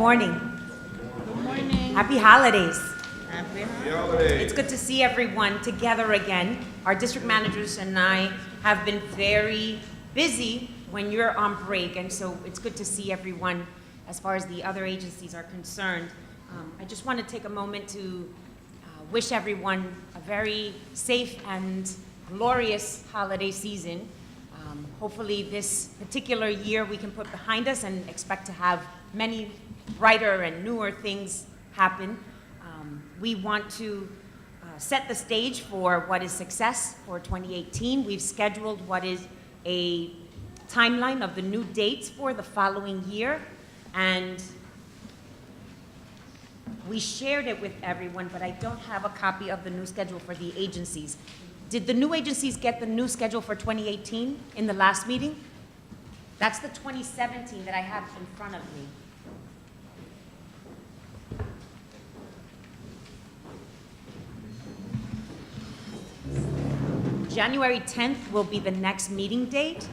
morning. Good morning. Happy holidays. Happy It's good to see everyone together again. Our district managers and I have been very busy when you're on break, and so it's good to see everyone as far as the other agencies are concerned. I just want to take a moment to wish everyone a very safe and glorious holiday season. Hopefully this particular year we can put behind us and expect to have many brighter and newer things happen. We want to set the stage for what is success for 2018. We've scheduled what is a timeline of the new dates for the following year, and we shared it with everyone, but I don't have a copy of the new schedule for the agencies. Did the new agencies get the new schedule for 2018 in the last meeting? That's the 2017 that I have in front of me. January 10th will be the next meeting date.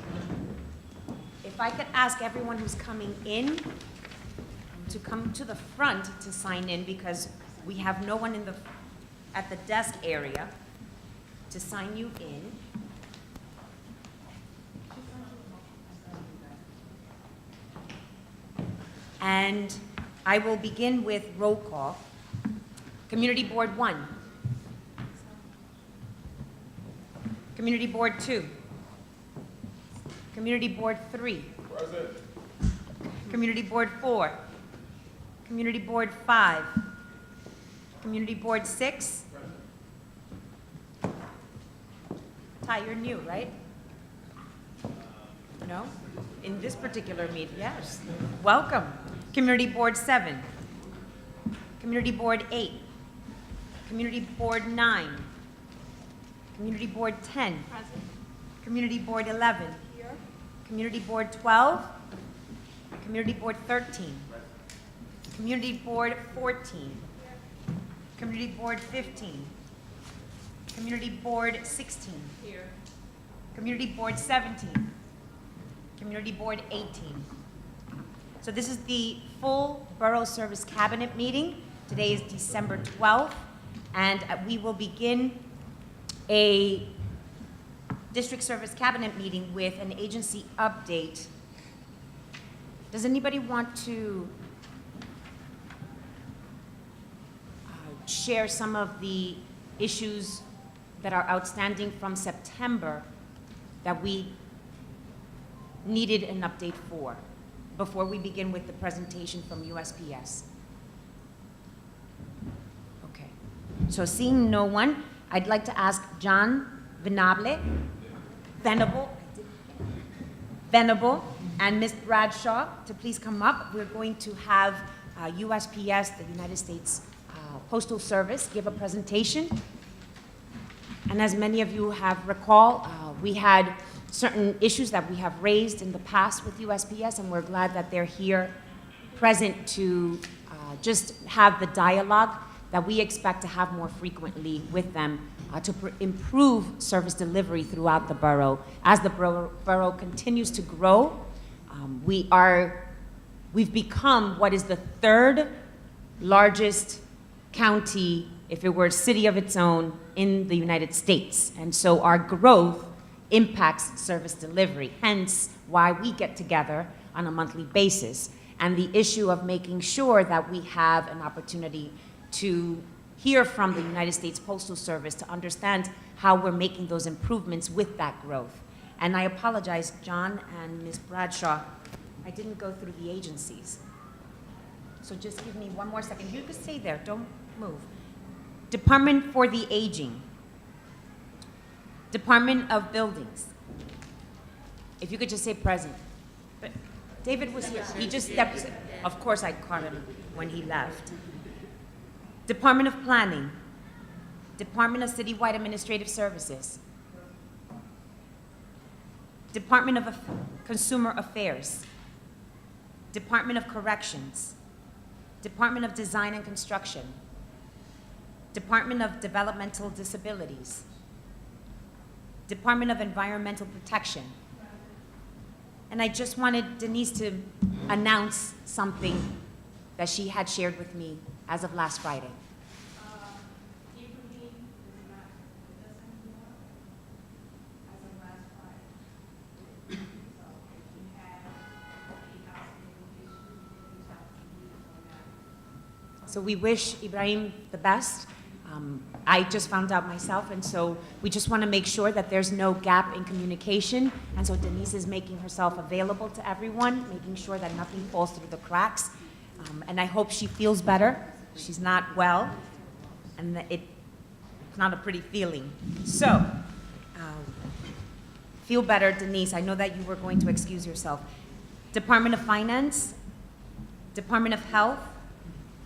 If I could ask everyone who's coming in to come to the front to sign in, because we have no one at the desk area to sign you in. And I will begin with roll call. Community Board 1. Community Board 2. Community Board 3. Present. Community Board 4. Community Board 5. Community Board 6. Ty, you're new, right? No? In this particular meeting, yes. Welcome. Community Board 7. Community Board 8. Community Board 9. Community Board 10. Present. Community Board 11. Here. Community Board 12. Community Board 13. Community Board 14. Community Board 15. Community Board 16. Here. Community Board 17. Community Board 18. So this is the full Borough Service Cabinet meeting. Today is December 12th, and we will begin a District Service Cabinet meeting with an agency update. Does anybody want to share some of the issues that are outstanding from September that we needed an update for before we begin with the presentation from USPS? Okay, so seeing no one, I'd like to ask John Venable, and Ms. Bradshaw to please come up. We're going to have USPS, the United States Postal Service, give a presentation. And as many of you have recalled, we had certain issues that we have raised in the past with USPS, and we're glad that they're here present to just have the dialogue that we expect to have more frequently with them to improve service delivery throughout the borough. As the borough continues to grow, we've become what is the third largest county, if it were a city of its own, in the United States. And so our growth impacts service delivery, hence why we get together on a monthly basis. And the issue of making sure that we have an opportunity to hear from the United States Postal Service to understand how we're making those improvements with that growth. And I apologize, John and Ms. Bradshaw, I didn't go through the agencies. So just give me one more second. You can stay there, don't move. Department for the Aging. Department of Buildings. If you could just say present. But David was here, he just stepped, of course I caught him when he left. Department of Planning. Department of Citywide Administrative Services. Department of Consumer Affairs. Department of Corrections. Department of Design and Construction. Department of Developmental Disabilities. Department of Environmental Protection. And I just wanted Denise to announce something that she had shared with me as of last Friday. So we wish Ibrahim the best. I just found out myself, and so we just want to make sure that there's no gap in communication. And so Denise is making herself available to everyone, making sure that nothing falls through the cracks. And I hope she feels better. She's not well, and it's not a pretty feeling. So, feel better, Denise. I know that you were going to excuse yourself. Department of Finance, Department of Health,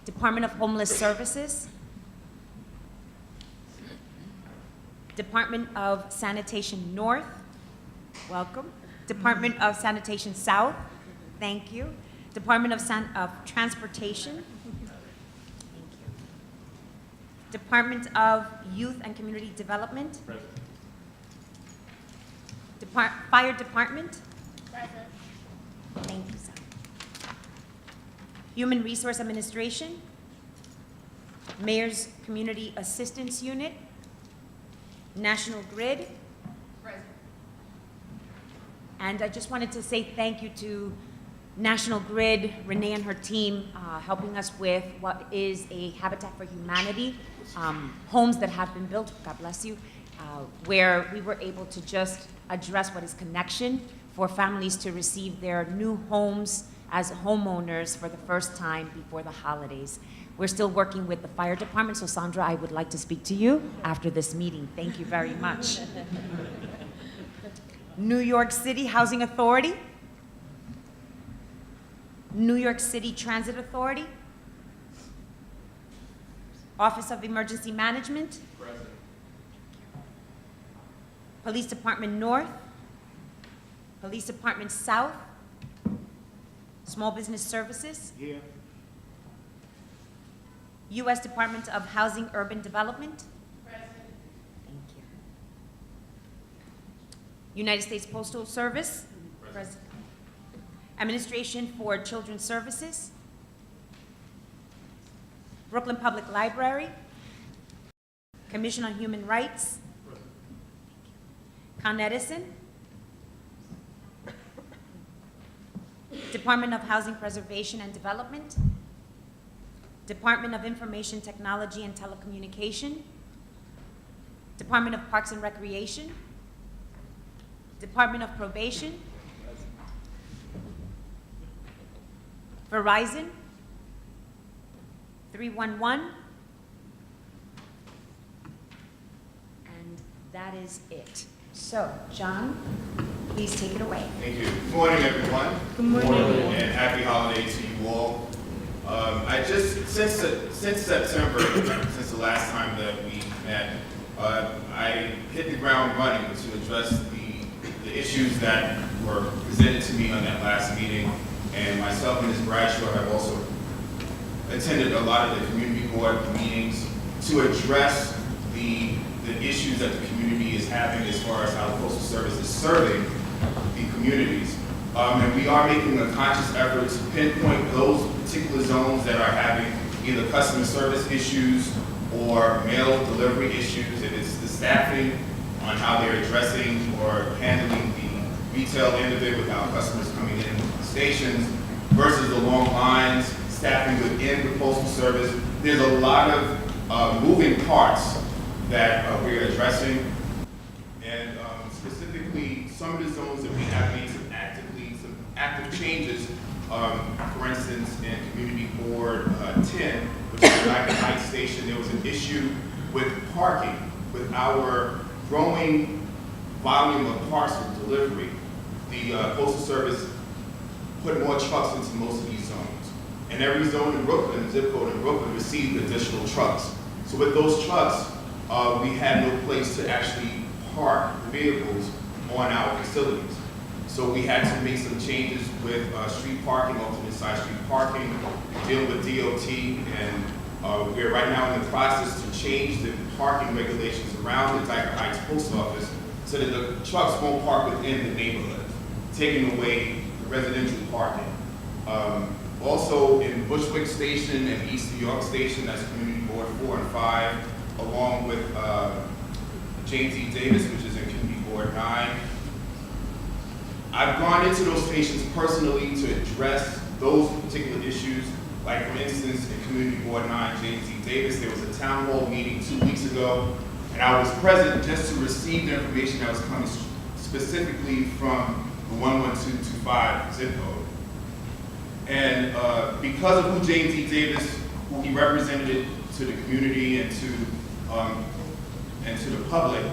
Department of Homeless Services, Department of Sanitation North, welcome. Department of Sanitation South, thank you. Department of Transportation, thank you. Department of Youth and Community Development. Present. Fire Department. Present. Thank you, sir. Human Resource Administration, Mayor's Community Assistance Unit, National Grid. Present. And I just wanted to say thank you to National Grid, Renee and her team, helping us with what is a Habitat for Humanity, homes that have been built, God bless you, where we were able to just address what is connection for families to receive their new homes as homeowners for the first time before the holidays. We're still working with the fire department, so Sandra, I would like to speak to you after this meeting. Thank you very much. New York City Housing Authority, New York City Transit Authority, Office of Emergency Management, Present. Police Department North, Police Department South, Small Business Services, Here. U.S. Department of Housing Urban Development. Present. Thank you. United States Postal Service. Present. Administration for Children's Services. Brooklyn Public Library. Commission on Human Rights. Present. Con Edison. Department of Housing Preservation and Development. Department of Information Technology and Telecommunication. Department of Parks and Recreation. Department of Probation. Verizon. 311. And that is it. So, John, please take it away. Thank you. Good morning, everyone. Good morning. And happy holidays to you all. Since September, since the last time that we met, I hit the ground running to address the issues that were presented to me on that last meeting. And myself and Ms. Bradshaw have also attended a lot of the community board meetings to address the issues that the community is having as far as how the Postal Service is serving the communities. And we are making a conscious effort to pinpoint those particular zones that are having either customer service issues or mail delivery issues. If it's the staffing on how they're addressing or handling the retail end of it without customers coming in stations versus the long lines, staffing within the Postal Service. There's a lot of moving parts that we're addressing. And specifically, some of the zones that we have made some active changes. For instance, in Community Board 10, which is the Diamond Heights Station, there was an issue with parking. With our growing volume of parcel delivery, the Postal Service put more trucks into most of these zones. And every zone in Brooklyn, zip code in Brooklyn, received additional trucks. So with those trucks, we had no place to actually park the vehicles on our facilities. So we had to make some changes with street parking, alternate side street parking, dealing with DOT, and we're right now in the process to change the parking regulations around the Dyker Heights Post Office so that the trucks won't park within the neighborhood, taking away the residential parking. Also in Bushwick Station and East New York Station, that's Community Board 4 and 5, along with James E. Davis, which is in Community Board 9. I've gone into those stations personally to address those particular issues. Like for instance, in Community Board 9, James E. Davis, there was a town hall meeting 2 weeks ago, and I was present just to receive the information that was coming specifically from the 11225 zip code. And because of who James E. Davis, who he represented to the community and to the public,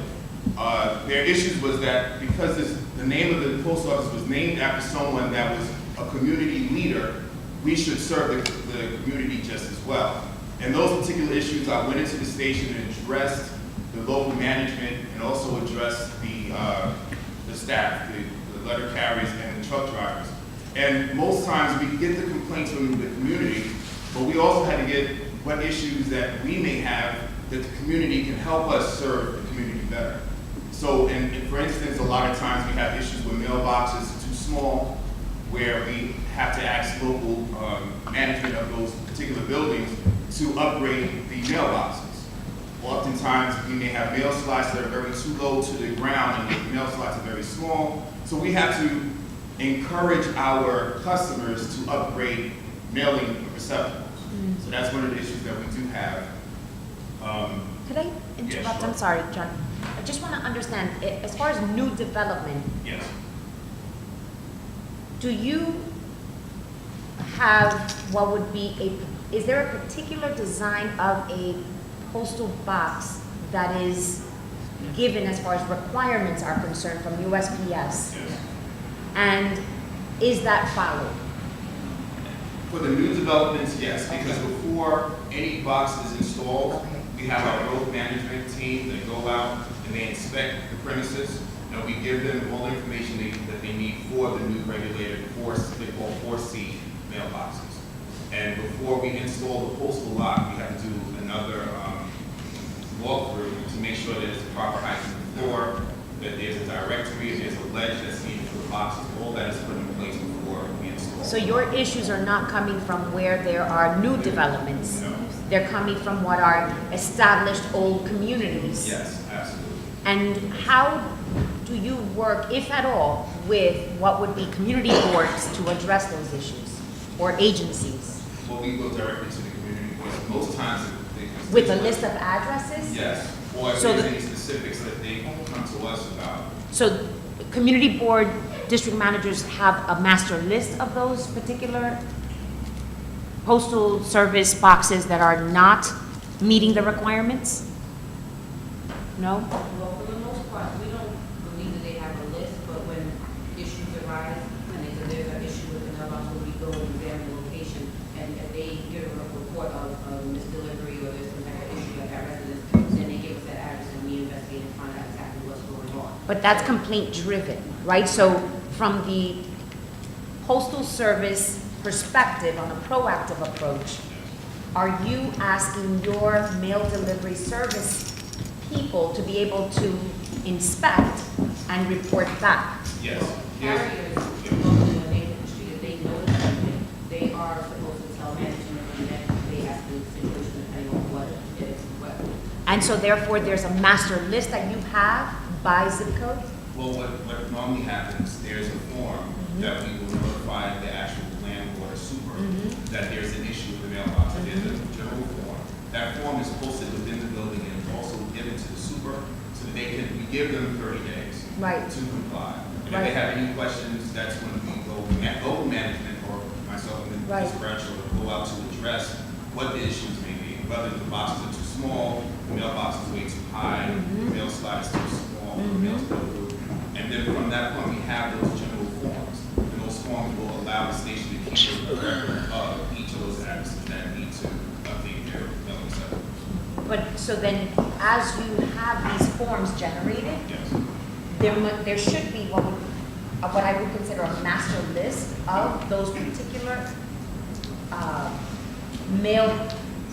their issues was that because the name of the post office was named after someone that was a community leader, we should serve the community just as well. And those particular issues, I went into the station and addressed the local management and also addressed the staff, the letter carriers and the truck drivers. And most times we get the complaints from the community, but we also had to get what issues that we may have that the community can help us serve the community better. So, and for instance, a lot of times we have issues with mailboxes too small, where we have to ask local management of those particular buildings to upgrade the mailboxes. Oftentimes, we may have mail slots that are very too low to the ground, and the mail slots are very small. So we have to encourage our customers to upgrade mailing receptacles. So that's one of the issues that we do have. Could I interrupt? Yeah, sure. I'm sorry, John. I just want to understand, as far as new development, Yes. do you have what would be is there a particular design of a postal box that is given as far as requirements are concerned from USPS? Yes. And is that followed? For the new developments, yes, because before any box is installed, Okay. we have our road management team that go out and they inspect the premises, and we give them all the information that they need for the new regulated they call 4C mailboxes. And before we install the postal lock, we have to do another walkthrough to make sure that it's the proper height of the floor, that there's a directory, there's a ledge that's needed for the boxes. All that is put in place before we install. So your issues are not coming from where there are new developments? No. They're coming from what are established old communities? Yes, absolutely. And how do you work, if at all, with what would be community boards to address those issues, or agencies? Well, we go directly to the community boards. Most times, With a list of addresses? yes, or if So there's the- any specifics that they come to us about. So community board district managers have a master list of those particular postal service boxes that are not meeting the requirements? No? Well, for the most part, we don't believe that they have a list, but when issues arise, and there's an issue with the mailbox, where we go and examine the location, and if they give a report of misdelivery or there's some type of issue at that residence, then they give us that address and we investigate and find out exactly what's going on. But that's complaint driven, right? So from the postal service perspective on a proactive approach, are you asking your mail delivery service people to be able to inspect and report back? Yes. Carriers, normally when they hit the street, if they notice something, they are supposed to tell management and then they ask the situation depending on what it is, what. And so therefore, there's a master list that you have by zip code? Well, what normally happens, there's a form that we will notify the actual landlord or super that there's an issue with the mailbox. There's a general form. That form is posted within the building and is also given to the super so that we give them 30 days Right. to comply. And if Right. they have any questions, that's when we go, local management or myself and Right. Ms. Bradshaw will go out to address what the issues may be, whether the boxes are too small, the mailbox is way too high, the mail slot is too small, the mail's no good. And then from that point, we have those general forms. And those forms will allow the station to keep a record of each of those addresses that need to update their mailing receptacles. But, so then, as you have these forms generated, Yes. there should be what I would consider a master list of those particular mail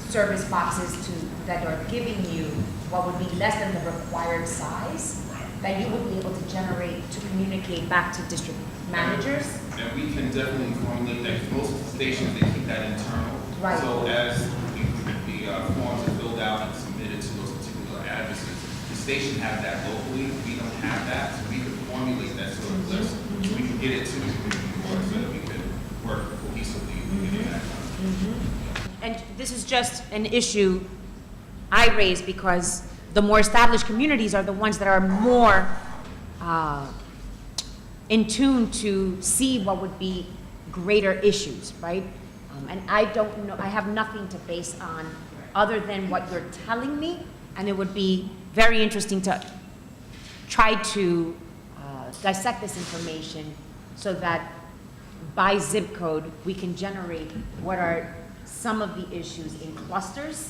service boxes that are giving you what would be less than the required size. that you would be able to generate to communicate back to district managers? And we can definitely formulate that, 'cause most stations, they keep that internal. Right. So as the forms are filled out and submitted to those particular addresses, the station has that locally, we don't have that, so we could formulate that sort of list. So we can get it to the community board so that we can work cohesively in getting that done. And this is just an issue I raise because the more established communities are the ones that are more in tune to see what would be greater issues, right? And I don't know, I have nothing to base on other than what you're telling me, and it would be very interesting to try to dissect this information so that by zip code, we can generate what are some of the issues in clusters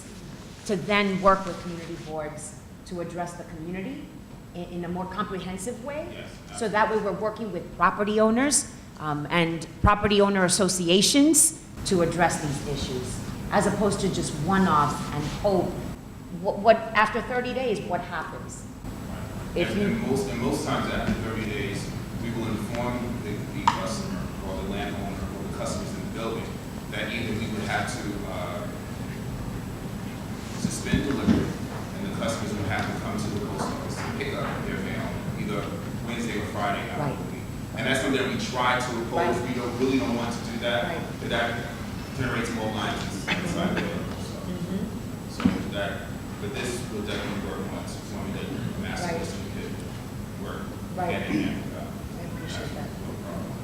to then work with community boards to address the community in a more comprehensive way. Yes, So that way we're working with property owners and property owner associations to address these issues, as opposed to just one-offs and hope. What after 30 days, what happens? If And you, most times after 30 days, we will inform the customer or the landowner or the customers in the building that either we would have to suspend delivery and the customers would have to come to the post office to pick up their mail, either Wednesday or Friday out of the week. And that's something that we try to oppose. Right. We really don't want to do that. Right. But that generates more lines inside the post office. So but this will definitely work once we formulate a master Right. list we could work Right. hand in hand with that. I appreciate that. No problem.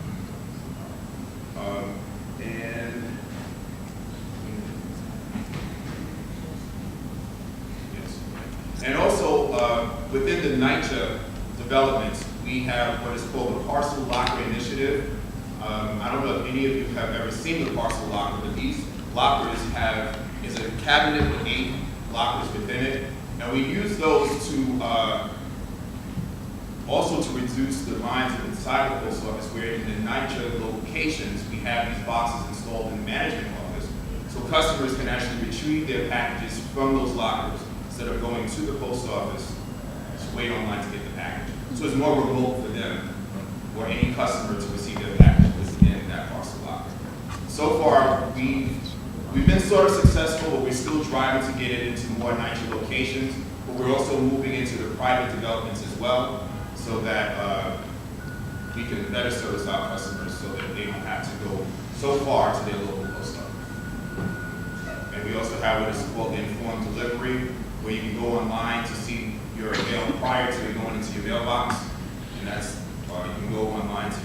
And also, within the NYCHA developments, we have what is called the Parcel Locker Initiative. I don't know if any of you have ever seen the Parcel Locker, but these lockers is a cabinet with 8 lockers within it. And we use those to also to reduce the lines inside the post office, where in the NYCHA locations, we have these boxes installed in the management office. So customers can actually retrieve their packages from those lockers instead of going to the post office to wait online to get the package. So it's more remote for them or any customer to receive their package within that parcel locker. So far, we've been sort of successful, but we're still driving to get it into more NYCHA locations. But we're also moving into the private developments as well, so that we can better service our customers so that they don't have to go so far to their local post office. And we also have what is called the informed delivery, where you can go online to see your mail prior to going into your mailbox. And that's, you can go online to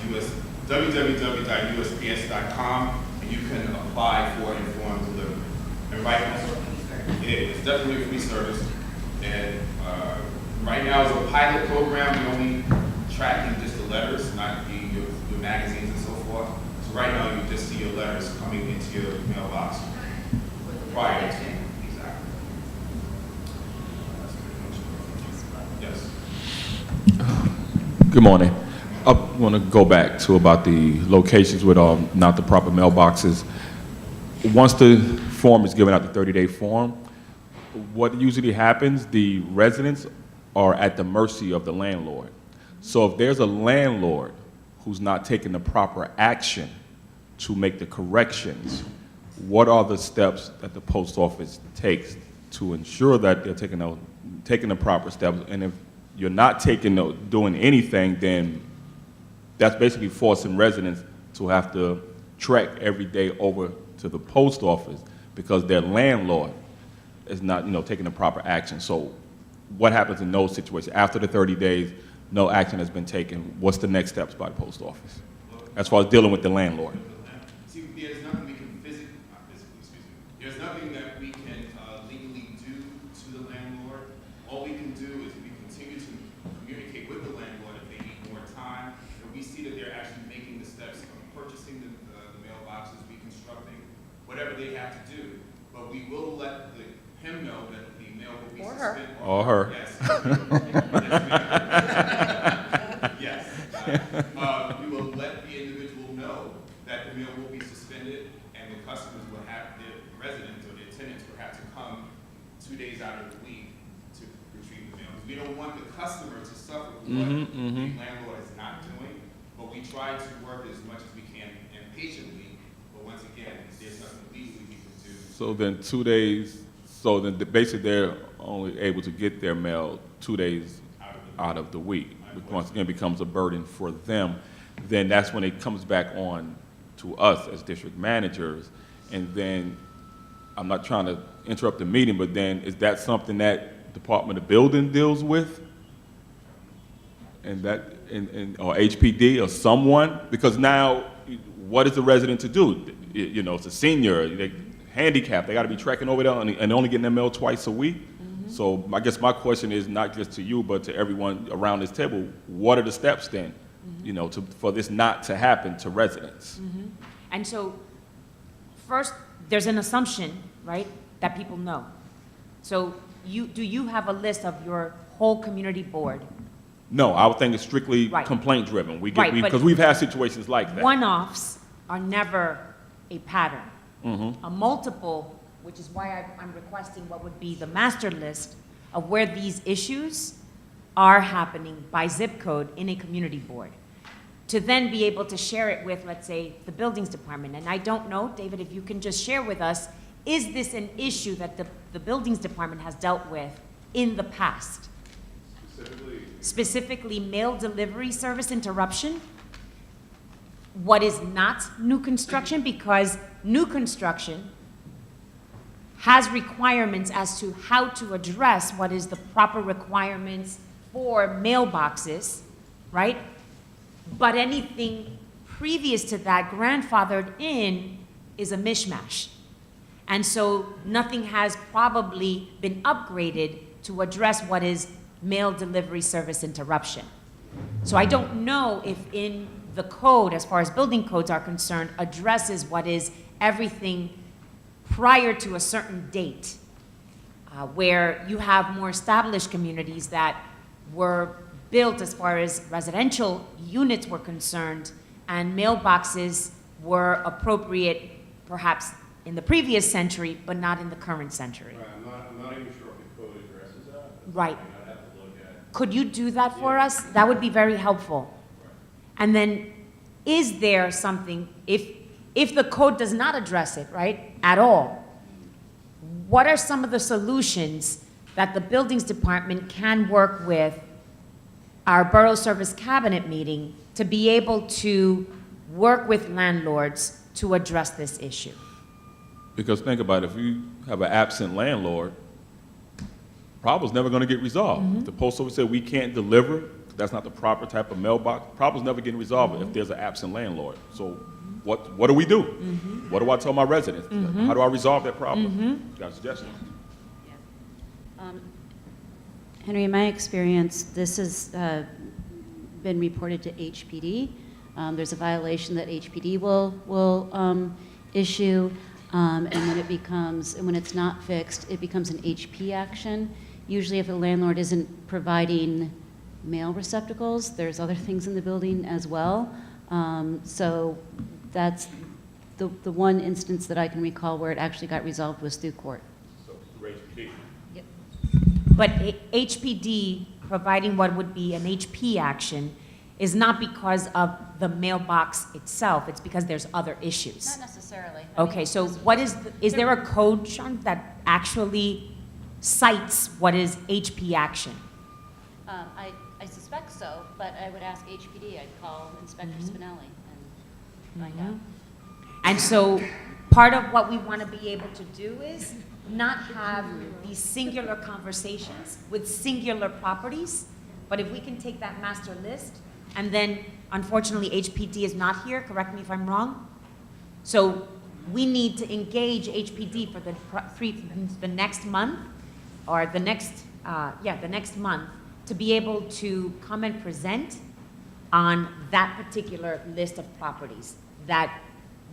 www.usps.com, and you can apply for informed delivery. And right now, it's definitely a free service. And right now, as a pilot program, we're only tracking just the letters, not your magazines and so forth. So right now, you just see your letters coming into your mailbox prior to. Exactly. Yes. Good morning. I want to go back to about the locations with not the proper mailboxes. Once the form is given out, the 30-day form, what usually happens, the residents are at the mercy of the landlord. So if there's a landlord who's not taking the proper action to make the corrections, what are the steps that the post office takes to ensure that they're taking the proper steps? And if you're not doing anything, then that's basically forcing residents to have to trek every day over to the post office because their landlord is not, taking the proper action. So what happens in those situations? After the 30 days, no action has been taken. What's the next steps by the post office as far as dealing with the landlord? See, there's nothing we can there's nothing that we can legally do to the landlord. All we can do is we continue to communicate with the landlord if they need more time. If we see that they're actually making the steps of purchasing the mailboxes, reconstructing, whatever they have to do. But we will let him know that the mail will be suspended. Or her. Yes. Yes. We will let the individual know that the mail will be suspended, and the customers will have, the residents or the tenants will have to come 2 days out of the week to retrieve the mail. We don't want the customer customer to suffer with what the landlord is not doing, but we try to work as much as we can and patiently, but once again, there's nothing legally we can do. So then 2 days, so then basically they're only able to get their mail 2 days out of the week, which once again becomes a burden for them. Then that's when it comes back on to us as district managers. And then, I'm not trying to interrupt the meeting, but then is that something that Department of Building deals with? And that, or HPD or someone? Because now, what is the resident to do? You know, it's a senior, they handicapped, they gotta be trekking over there and only getting their mail twice a week. So I guess my question is not just to you, but to everyone around this table, what are the steps then, you know, for this not to happen to residents? And so, first, there's an assumption, right, that people know. So do you have a list of your whole community board? No, I would think it's strictly Right. complaint driven. Right, but Because we've had situations like that. One-offs are never a pattern. A multiple, which is why I'm requesting what would be the master list of where these issues are happening by zip code in a community board, to then be able to share it with, let's say, the buildings department. And I don't know, David, if you can just share with us, is this an issue that the buildings department has dealt with in the past? Specifically mail delivery service interruption? What is not new construction? Because new construction has requirements as to how to address what is the proper requirements for mailboxes, right? But anything previous to that, grandfathered in, is a mishmash. And so nothing has probably been upgraded to address what is mail delivery service interruption. So I don't know if in the code, as far as building codes are concerned, addresses what is everything prior to a certain date, where you have more established communities that were built as far as residential units were concerned, and mailboxes were appropriate perhaps in the previous century, but not in the current century. Right, I'm not even sure if the code addresses that. That's Right. something I'd have to look at. Could you do that for us? That would be very helpful. And then, is there something, if the code does not address it, right, at all, what are some of the solutions that the buildings department can work with our borough service cabinet meeting to be able to work with landlords to address this issue? Because think about it, if you have an absent landlord, problem's never gonna get resolved. If the post office said we can't deliver, that's not the proper type of mailbox, problem's never getting resolved if there's an absent landlord. So what do we do? What do I tell my residents? How do I resolve that problem? Got a suggestion? Henry, in my experience, this has been reported to HPD. There's a violation that HPD will issue, and when it's not fixed, it becomes an HP action. Usually if a landlord isn't providing mail receptacles, there's other things in the building as well. So that's the one instance that I can recall where it actually got resolved was through court. So, through HPD. Yep. But HPD providing what would be an HP action is not because of the mailbox itself, it's because there's other issues. Not necessarily. Okay, so what is there a code, Sean, that actually cites what is HP action? I suspect so, but I would ask HPD. I'd call Inspector Spinelli and find out. And so part of what we want to be able to do is not have these singular conversations with singular properties, but if we can take that master list, and then unfortunately HPD is not here, correct me if I'm wrong. So we need to engage HPD for the next month, or the next month, to be able to come and present on that particular list of properties that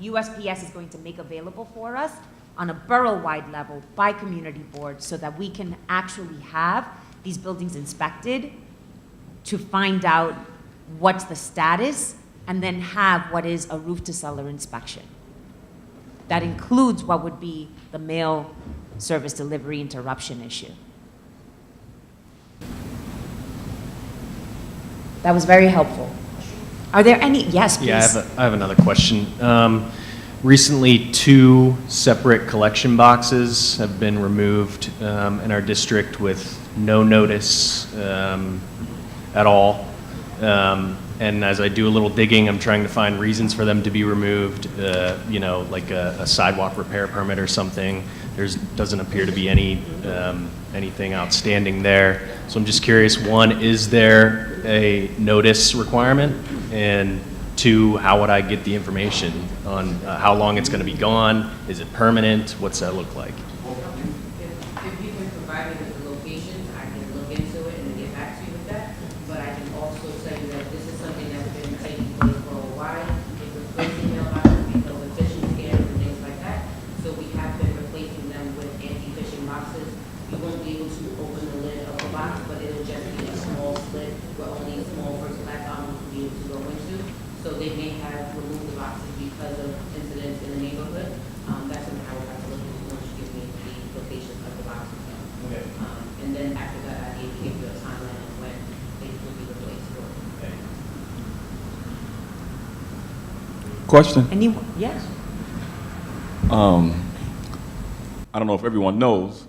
USPS is going to make available for us on a borough-wide level by community boards, so that we can actually have these buildings inspected to find out what's the status, and then have what is a roof-to-cellar inspection. That includes what would be the mail service delivery interruption issue. That was very helpful. Are there any, yes, please. Yeah, I have another question. Recently, 2 separate collection boxes have been removed in our district with no notice at all. And as I do a little digging, I'm trying to find reasons for them to be removed, you know, like a sidewalk repair permit or something. Doesn't appear to be anything outstanding there. So I'm just curious, 1, is there a notice requirement? And 2, how would I get the information on how long it's going to be gone? Is it permanent? What's that look like? If you can provide me with the locations, I can look into it and get back to you with that. But I can also tell you that this is something that's been taking place worldwide. It's replacing mailboxes because of phishing scams and things like that. So we have been replacing them with anti-phishing boxes. You won't be able to open the lid of a box, but it'll just be a small slit where only a small first-class envelope will be able to go into. So they may have removed the boxes because of incidents in the neighborhood. That's something I would have to look into once you give me the location of the boxes. Okay. And then after that, I need to give you a timeline of when they will be replaced. Question? Anyone? Yes. I don't know if everyone knows,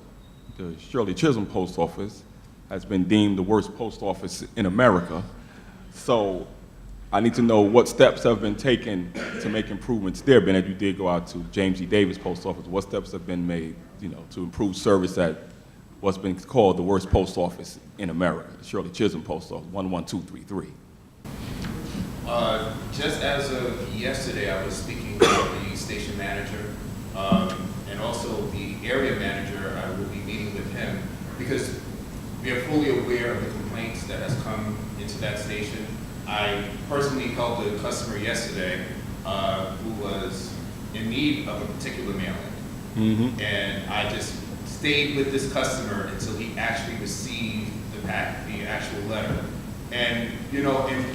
the Shirley Chisholm Post Office has been deemed the worst post office in America. So I need to know what steps have been taken to make improvements there. Ben, you did go out to James E. Davis Post Office. What steps have been made, you know, to improve service at what's been called the worst post office in America, the Shirley Chisholm Post Office, 11233? Just as of yesterday, I was speaking with the station manager and also the area manager. I will be meeting with him because we are fully aware of the complaints that has come into that station. I personally helped a customer yesterday who was in need of a particular mailing. And I just stayed with this customer until he actually received the actual letter. And, you know, and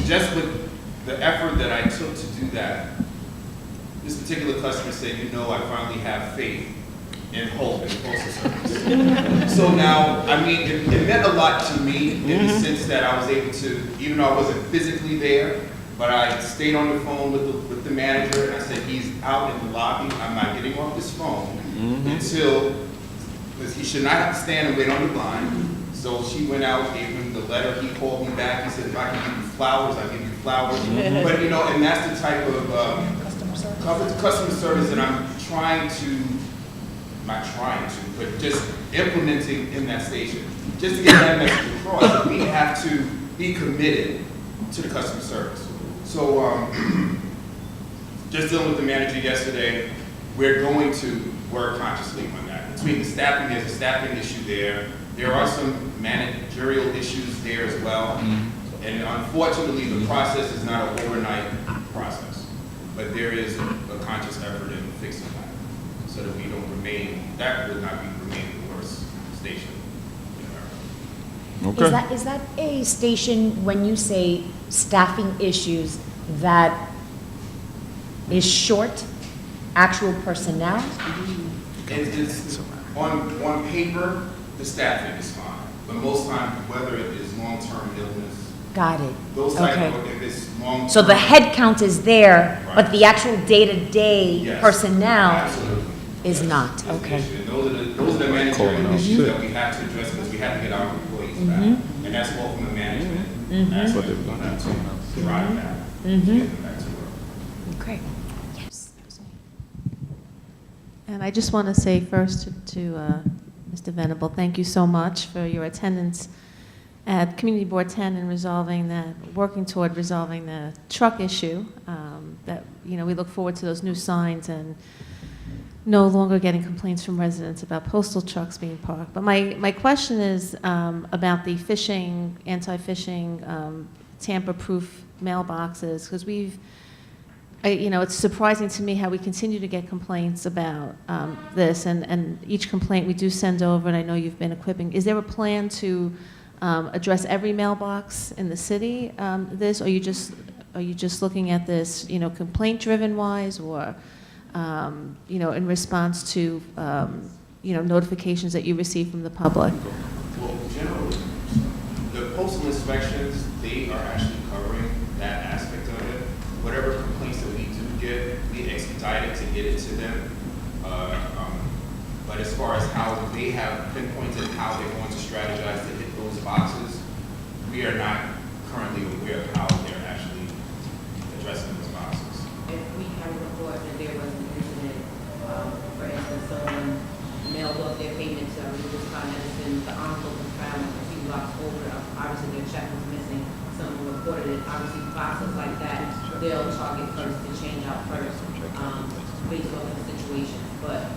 just with the effort that I took to do that, this particular customer said, you know, I finally have faith and hope in the Postal Service. So now, I mean, it meant a lot to me in the sense that I was able to, even though I wasn't physically there, but I stayed on the phone with the manager and I said, he's out in the lobby. I'm not getting off this phone until, because he should not have to stand and wait on the line. So she went out, gave him the letter. He called me back. He said, if I can give you flowers, I'll give you flowers. But, you know, and that's the type of customer service that I'm trying to, not trying to, but just implementing in that station. Just to get that message across, we have to be committed to the customer service. So just dealing with the manager yesterday, we're going to work consciously on that. Between the staffing, there's a staffing issue there. There are some managerial issues there as well. And unfortunately, the process is not an overnight process. But there is a conscious effort in fixing that so that we don't remain, that would not remain the worst station in America. Okay. Is that a station, when you say staffing issues, that is short actual personnel? It's on paper, the staffing is fine. But most times, whether it is long-term illness, Got it. those type Okay. of, if it's long-term. So the head count is there, but Right. the actual day-to-day Yes. personnel Absolutely. is Yes. not. It's Okay. an issue. And those are the managerial issues that we have to address because we have to get our employees back. And that's all from the management aspect. We have to drive back, get them back to work. Okay. Yes. And I just want to say first to Mr. Venable, thank you so much for your attendance at Community Board 10 and resolving that, working toward resolving the truck issue. That, you know, we look forward to those new signs and no longer getting complaints from residents about postal trucks being parked. But my question is about the phishing, anti-phishing, tamper-proof mailboxes, because you know, it's surprising to me how we continue to get complaints about this, and each complaint we do send over, and I know you've been equipping. Is there a plan to address every mailbox in the city this, or are you just looking at this, you know, complaint-driven wise, or you know, in response to you know, notifications that you receive from the public? Well, generally, the postal inspections, they are actually covering that aspect of it. Whatever complaints that we do get, we expedite it to get it to them. But as far as how they have pinpointed how they're going to strategize to hit those boxes, we are not currently aware of how they're actually addressing those boxes. If we have a report that there was an incident, for instance, someone mailed off their payment to Wisconsin Medicine, the envelope was found a few blocks over, obviously their check was missing, someone reported it, obviously boxes like that, they'll target first to change out first, based on the situation. But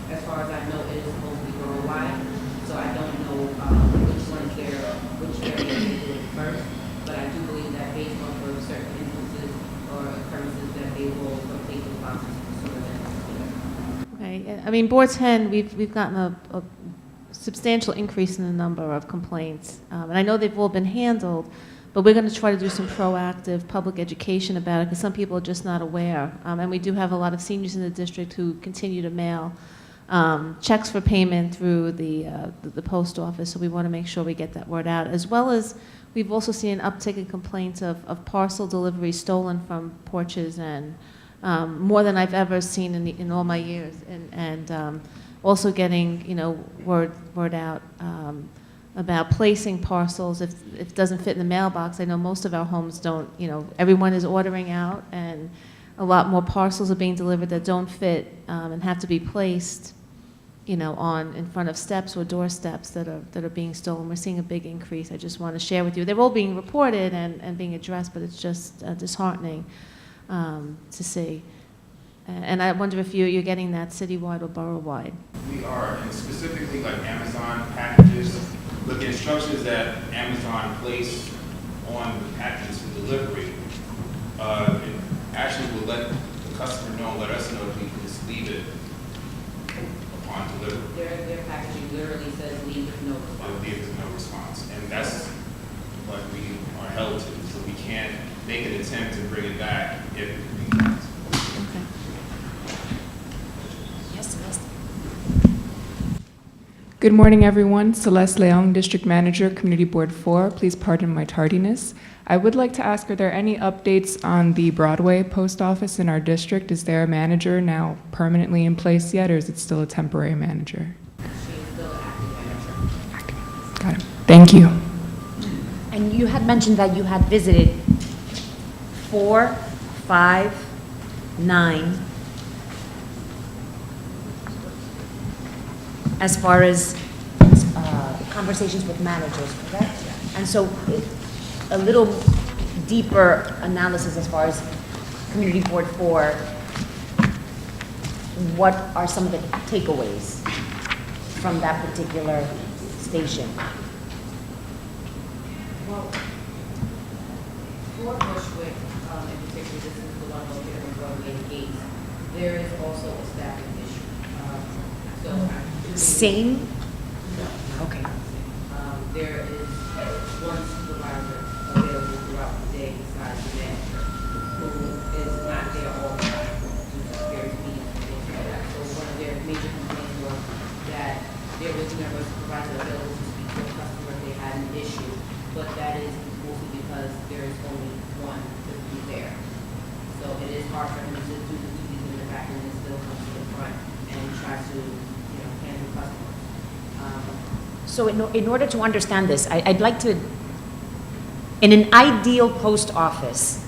as far as I know, it is supposed to be borough-wide, so I don't know which area they do it first, but I do believe that based on for certain instances or occurrences that they will complete the boxes sooner than later. Okay, I mean, Board 10, we've gotten a substantial increase in the number of complaints, and I know they've all been handled, but we're going to try to do some proactive public education about it, because some people are just not aware, and we do have a lot of seniors in the district who continue to mail checks for payment through the post office, so we want to make sure we get that word out, as well as we've also seen an uptick in complaints of parcel deliveries stolen from porches, and more than I've ever seen in all my years, and also getting, you know, word out about placing parcels if it doesn't fit in the mailbox. I know most of our homes don't, you know, everyone is ordering out, and a lot more parcels are being delivered that don't fit and have to be placed, you know, in front of steps or doorsteps that are being stolen. We're seeing a big increase. I just want to share with you. They're all being reported and being addressed, but it's just disheartening to see. And I wonder if you're getting that citywide or borough-wide. We are, and specifically like Amazon packages, with the instructions that Amazon place on the packages for delivery, it actually will let the customer know, let us know if we can just leave it upon delivery. Their packaging literally says leave with no response. Leave with no response. And that's what we are held to. So we can't make an attempt to bring it back if we can't. Okay. Yes, Celeste. Good morning, everyone. Celeste Leong, District Manager, Community Board 4. Please pardon my tardiness. I would like to ask, are there any updates on the Broadway post office in our district? Is there a manager now permanently in place yet, or is it still a temporary manager? She's still an active manager. Got it. Thank you. And you had mentioned that you had visited 4, 5, 9, as far as conversations with managers, correct? And so a little deeper analysis as far as Community Board 4, what are some of the takeaways from that particular station? Well, for Bushwick, in particular, this is the one located on Broadway and Gates, there is also a staffing issue. So I do. Same? No. Okay. There is one supervisor available throughout the day besides the manager, who is not there all the time due to various meetings and things like that. So one of their major complaints was that there was never a supervisor available to speak to a customer if they had an issue, but that is mostly because there is only one to be there. So it is hard for him to do the duties in the back and then still come to the front and try to, you know, handle customers. So in order to understand this, I'd like to, in an ideal post office,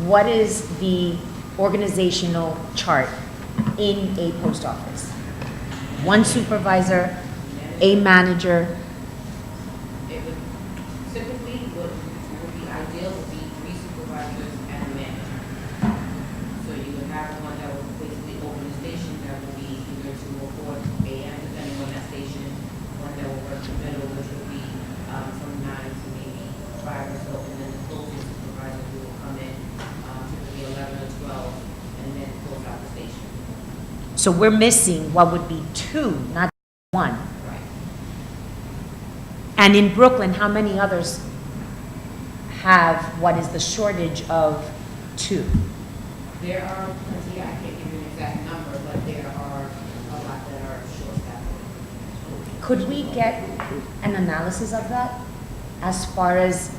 what is the organizational chart in a post office? One supervisor, a manager. It would typically would be ideal would be 3 supervisors and a manager. So you would have one that would basically open the station that would be either 2 or 4 a.m. depending on that station. One that will work the middle, which would be from 9 to maybe 5 or so, and then the closing supervisor who will come in typically 11 or 12 and then close out the station. So we're missing what would be 2, not 1. Right. And in Brooklyn, how many others have what is the shortage of 2? There are plenty, I can't give you an exact number, but there are a lot that are short-staffed. Could we get an analysis of that? as far as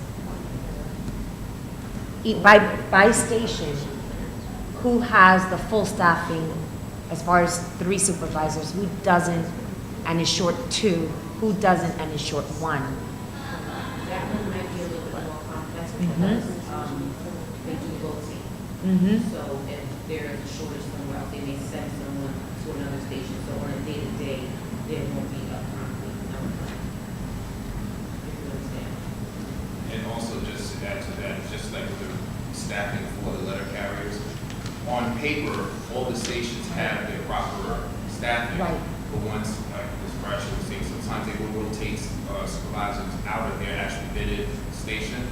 by station, who has the full staffing as far as 3 supervisors, who doesn't and is short 2, who doesn't and is short 1? That one might be a little bit more complex Mhm. because they do rotate. So if there is a shortage somewhere else, they may send someone to another station. So on a day-to-day, there won't be a conflict. No. If you understand. And also, just to add to that, just like with the staffing for the letter carriers, on paper, all the stations have their proper staffing. Right. But once, like Ms. Bradshaw was saying, sometimes they will rotate supervisors out of their actually bidded station.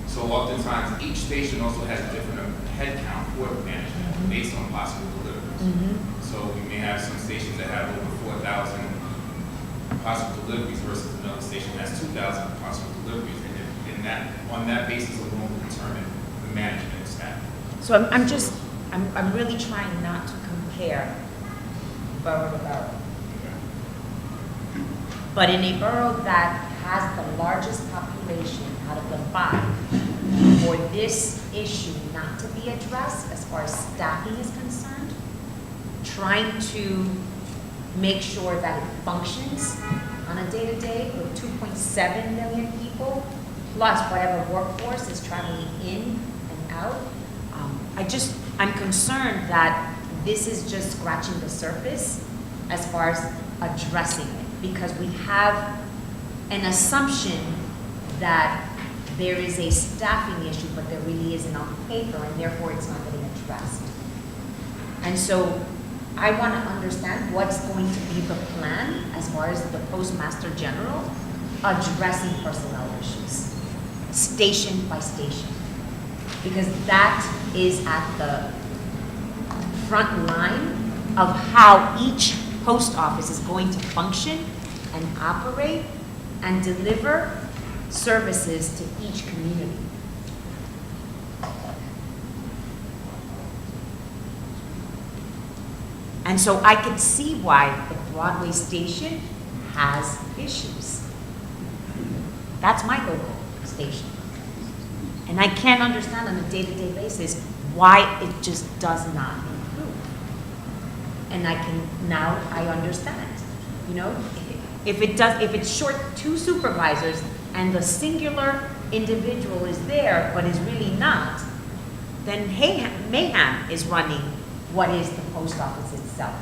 So oftentimes, each station also has a different head count for the management based on possible deliveries. So we may have some stations that have over 4,000 possible deliveries versus another station that has 2,000 possible deliveries. And in that, on that basis alone, we determine the management staff. So I'm really trying not to compare borough to borough. But in a borough that has the largest population out of the 5, for this issue not to be addressed as far as staffing is concerned, trying to make sure that it functions on a day-to-day with 2.7 million people, plus whatever workforce is traveling in and out, I'm concerned that this is just scratching the surface as far as addressing it, because we have an assumption that there is a staffing issue, but there really isn't on paper, and therefore it's not getting addressed. And so I want to understand what's going to be the plan as far as the Postmaster General addressing personnel issues, station by station. Because that is at the front line of how each post office is going to function and operate and deliver services to each community. And so I could see why the Broadway station has issues. That's my local station. And I can't understand on a day-to-day basis why it just does not improve. And I understand, you know, if it's short 2 supervisors and the singular individual is there but is really not, then mayhem is running what is the post office itself.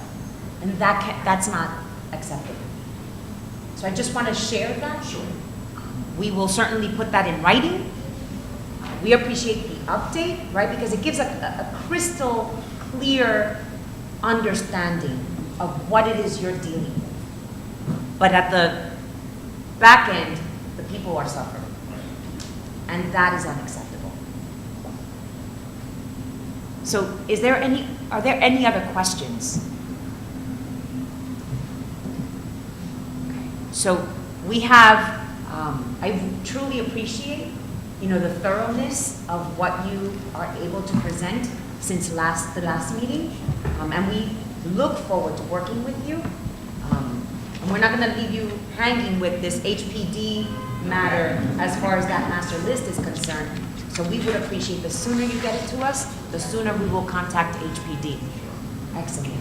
And that's not acceptable. So I just want to share that. Sure. We will certainly put that in writing. We appreciate the update, right? Because it gives a crystal clear understanding of what it is you're dealing with. But at the back end, the people are suffering. And that is unacceptable. So are there any other questions? Okay. So we have, I truly appreciate the thoroughness of what you are able to present since the last meeting. And we look forward to working with you. And we're not going to leave you hanging with this HPD matter as far as that master list is concerned. So we would appreciate the sooner you get it to us, the sooner we will contact HPD. Excellent.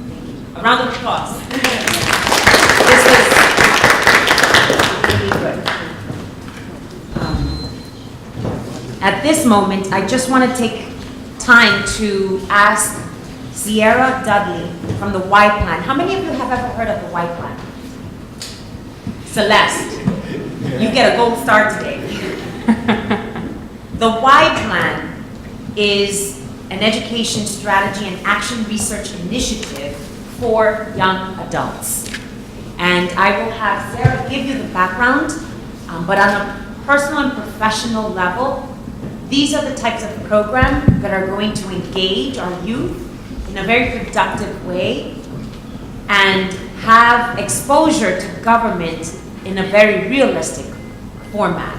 Thank you. A round of applause. This was really good. At this moment, I just want to take time to ask Sierra Dudley from the Y Plan. How many of you have ever heard of the Y Plan? Celeste, you get a gold star today. The Y Plan is an education strategy and action research initiative for young adults. And I will have Sarah give you the background, but on a personal and professional level, these are the types of programs that are going to engage our youth in a very productive way and have exposure to government in a very realistic format.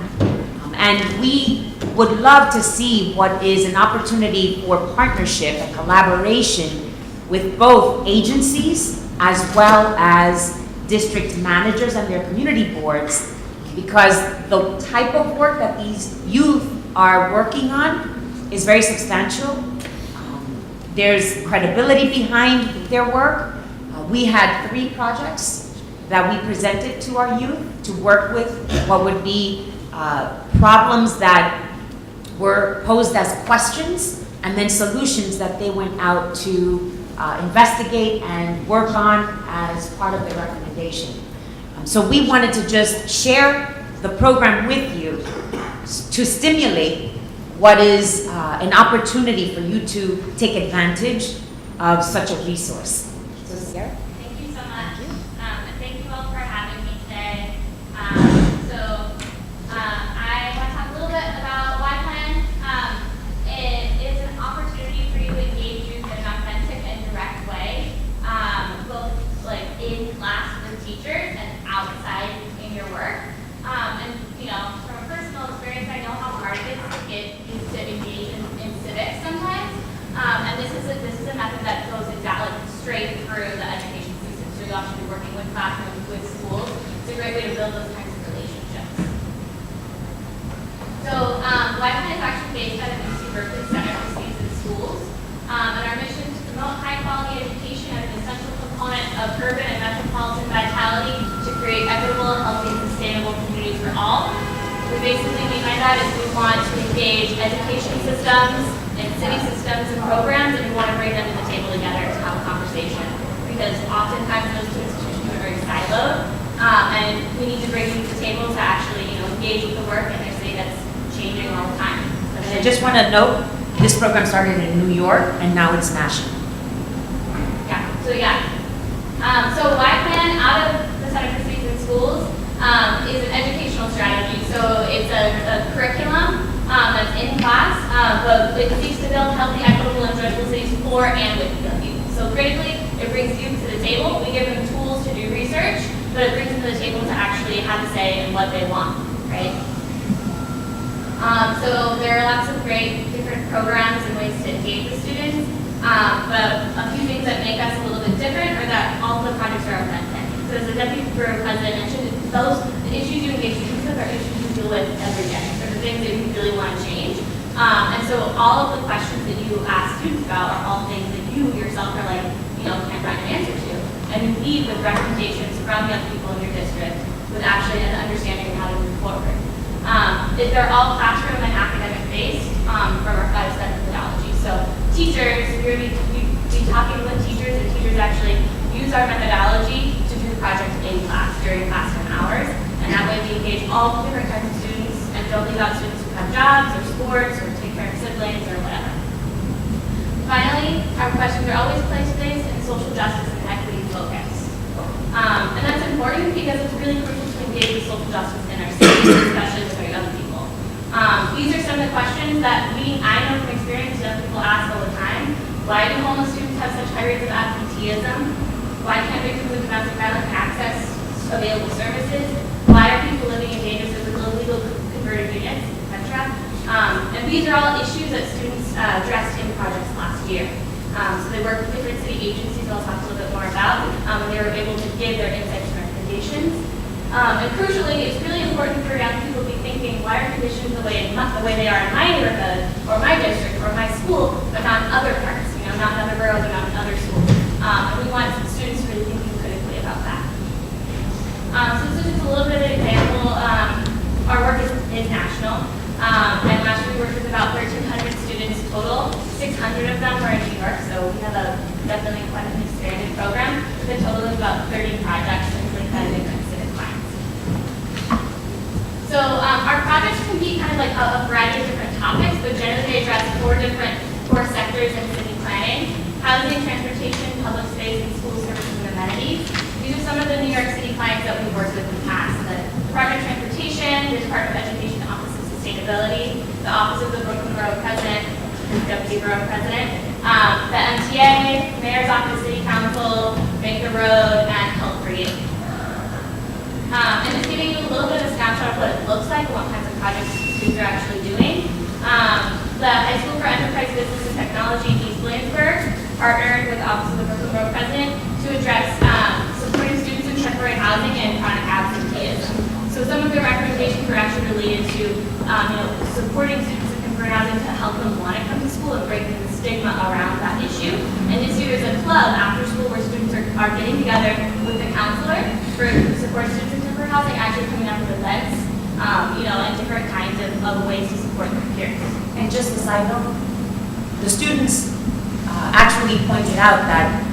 And we would love to see what is an opportunity for partnership and collaboration with both agencies as well as district managers and their community boards because the type of work that these youth are working on is very substantial. There's credibility behind their work. We had 3 projects that we presented to our youth to work with what would be problems that were posed as questions and then solutions that they went out to investigate and work on as part of their recommendation. So we wanted to just share the program with you to stimulate what is an opportunity for you to take advantage of such a resource. So, Sarah? Thank you so much. And thank you all for having me today. I want to talk a little bit about Y-Plan. It is an opportunity for you to engage youth in an authentic and direct way, both like in class with teachers and outside in your work. And you know, from a personal experience, I know how hard it is to get youth to engage in civics sometimes. And this is a method that goes exactly straight through the education system. So you'll actually be working with classrooms, with schools. It's a great way to build those kinds of relationships. So Y-Plan is actually based at the UC Berkeley Center for Students in Schools. And our mission is to promote high quality education as an essential component of urban and metropolitan vitality to create equitable, healthy, and sustainable communities for all. What we basically mean by that is we want to engage education systems and city systems and programs, and we want to bring them to the table together to have a conversation. Because oftentimes those two institutions are very siloed, and we need to bring you to the table to actually, engage with the work in a city that's changing all the time. And I just want to note, this program started in New York and now it's national. So Y-Plan out of the Center for Students in Schools is an educational strategy. So it's a curriculum that's in class, but it seeks to build healthy, equitable, and joyful cities for and with young people. So critically, it brings youth to the table. We give them tools to do research, but it brings them to the table to actually have a say in what they want, right? So there are lots of great different programs and ways to engage with students, but a few things that make us a little bit different are that all of the projects are authentic. So as the Deputy Borough President mentioned, the issues you engage with youth with are issues you deal with every day. They're the things that you really want to change. And so all of the questions that you ask students about are all things that you yourself are like, can't find an answer to. And you lead with recommendations from young people in your district with actually an understanding of how to move forward. They're all classroom and academic based from our 5-step methodology. So teachers, you're going to be talking with teachers, and teachers actually use our methodology to do the project in class during classroom hours. And that way we engage all different kinds of students and don't leave out students who have jobs or sports or take care of siblings or whatever. Finally, our questions are always place-based and social justice and equity focused. And that's important because it's really crucial to engage with social justice in our cities, especially with our young people. These are some of the questions that I know from experience, young people ask all the time. Why do homeless students have such high rates of absenteeism? Why can't victims of domestic violence access available services? Why are people living in dangerous illegal converted units, etc.? And these are all issues that students addressed in projects last year. So they worked with different city agencies that I'll talk a little bit more about, and they were able to give their insights and recommendations. And crucially, it's really important for young people to be thinking, why are conditions the way they are in my neighborhood, or my district, or my school, but not in other parts, not in other boroughs, or not in other schools. And we want students really thinking critically about that. So this is just a little bit of an example. Our work is national. And last year we worked with about 1,300 students total. 600 of them were in New York, so we have definitely quite an expanded program with a total of about 30 projects and 25 different civic clients. So our projects can be kind of like a variety of different topics, but generally they address 4 different core sectors in city planning: housing, transportation, public space, and school services and amenities. These are some of the New York City clients that we've worked with in the past: the Department of Transportation, the Department of Education Office of Sustainability, the Office of the Brooklyn Borough President, and Deputy Borough President, the MTA, Mayor's Office, City Council, Banker Road, and Health Creative. And just giving you a little bit of a snapshot of what it looks like and what kinds of projects students are actually doing. The High School for Enterprise Business and Technology in East Williamsburg partnered with the Office of the Brooklyn Borough President to address supporting students in temporary housing and chronic absenteeism. So some of the recommendations were actually related to, supporting students in temporary housing to help them want to come to school and breaking the stigma around that issue. And this year is a club after school where students are getting together with the counselor for support students in temporary housing, actually coming up with events, and different kinds of ways to support their peers. And just a side note, the students actually pointed out that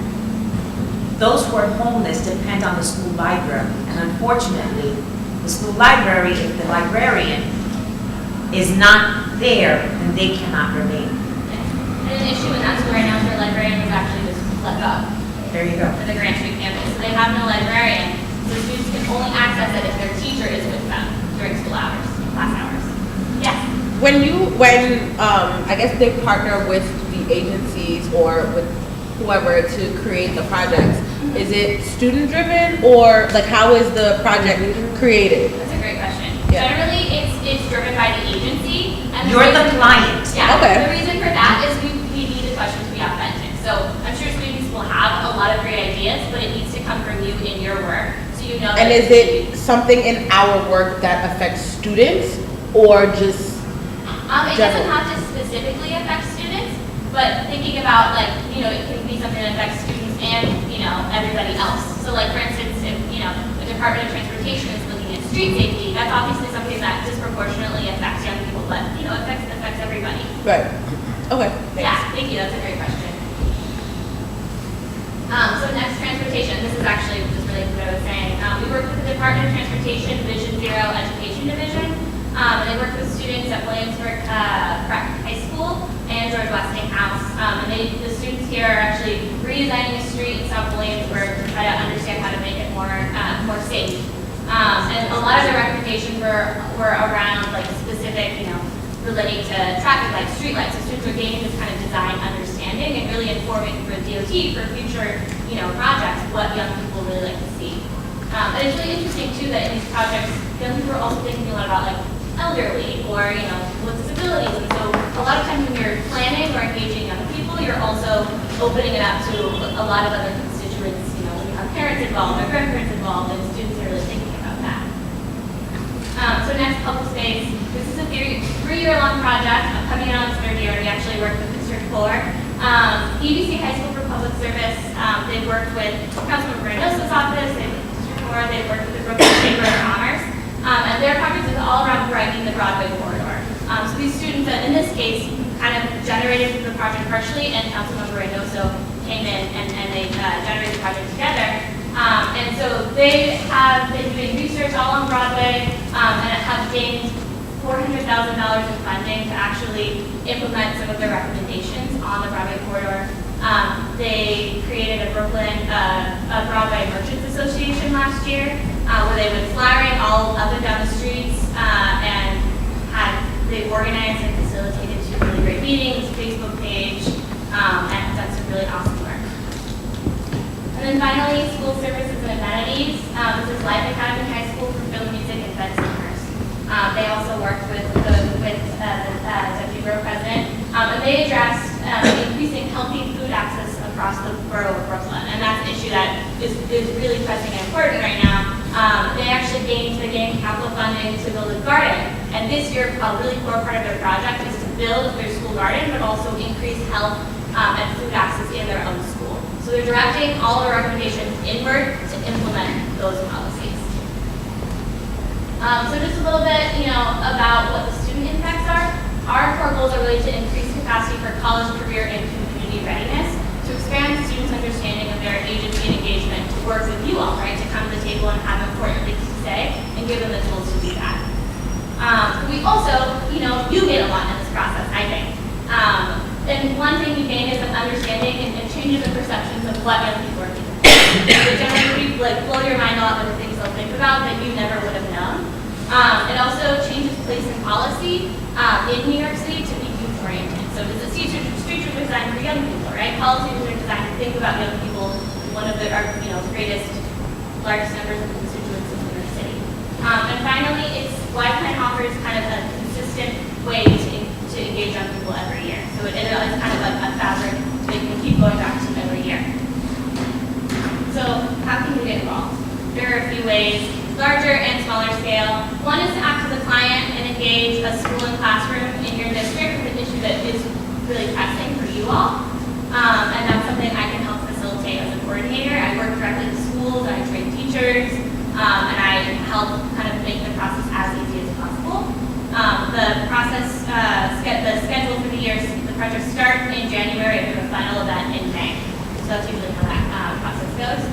those who are homeless depend on the school library. And unfortunately, the school library, if the librarian is not there, then they cannot remain. And an issue in that school right now is their librarian was actually just let go There you go. for the Grand Street campus. So they have no librarian, so students can only access it if their teacher is with them during school hours, class hours. Yes. When I guess they partner with the agencies or with whoever to create the projects, is it student driven or like how is the project created? That's a great question. Yeah. Generally, it's driven by the agency. And You're the client. Yeah. Okay. The reason for that is we need the question to be authentic. So I'm sure students will have a lot of great ideas, but it needs to come from you in your work, so you know. And is it something in our work that affects students or just It doesn't have to specifically affect students, but thinking about it can be something that affects students and, everybody else. So like for instance, if, the Department of Transportation is looking at street safety, that's obviously something that disproportionately affects young people, but, affects everybody. right? Okay, thanks. Yeah, thank you, that's a great question. So next, transportation. This is actually just related to what I was saying. We work with the Department of Transportation Vision Zero Education Division. And they work with students at Williamsburg High School and George Westinghouse. And the students here are actually redesigning a street in South Williamsburg to try to understand how to make it more safe. And a lot of the recommendations were around specific, relating to traffic lights, street lights. So students are gaining this kind of design understanding and really informing for DOT for future, projects what young people really like to see. And it's really interesting too that in these projects, young people are also thinking a lot about elderly or with disabilities, and so a lot of times when you're planning or engaging young people, you're also opening it up to a lot of other constituents. When you have parents involved or grandparents involved, and students are really thinking about that. So next, public space. This is a three-year-long project coming out on its third year. We actually worked with District 4. EBC High School for Public Service. They've worked with Councilmember Reynoso's office. They've worked with District 4. They've worked with the Brooklyn Chamber of Commerce. And their project is all around brightening the Broadway corridor. So these students, in this case, kind of generated the project partially, and Councilmember Reynoso came in and they generated the project together. And so they have been doing research all on Broadway and have gained $400,000 in funding to actually implement some of their recommendations on the Broadway corridor. They created a Broadway Merchants Association last year, where they went flyering all up and down the streets and they organized and facilitated 2 really great meetings, Facebook page, and done some really awesome work. And then finally, school services and amenities. This is Life Academy High School for Film, Music, and Event Singers. They also worked with Deputy Borough President, and they addressed increasing healthy food access across the borough of Brooklyn, and that's an issue that is really pressing and important right now. They actually gained capital funding to build a garden, and this year a really core part of their project is to build their school garden, but also increase health and food access in their own school. So they're directing all their recommendations inward to implement those policies. So just a little bit, about what the student impacts are. Our core goals are really to increase capacity for college, career, and community readiness, to expand students' understanding of their agency and engagement, to work with you all, right, to come to the table and have important things to say, and give them the tools to do that. We also, you gain a lot in this process, I think. And one thing you gain is an understanding and changes in perceptions of what young people are thinking. It generally blow your mind a lot with the things they'll think about that you never would have known. It also changes place and policy in New York City to be youth-oriented. So does it see streets are designed for young people, right? Policies are designed to think about young people, one of our greatest, largest numbers of constituents in New York City. And finally, YPlan offers kind of a consistent way to engage young people every year. So it is kind of a fabric that you can keep going back to every year. So how can you get involved? There are a few ways, larger and smaller scale. really pressing for you all. And that's something I can help facilitate as a coordinator. I work directly with schools, I train teachers, and I help kind of make the process as easy as possible. The process, the schedule for the year, the projects start in January and the final event in May. So that's usually how that process goes.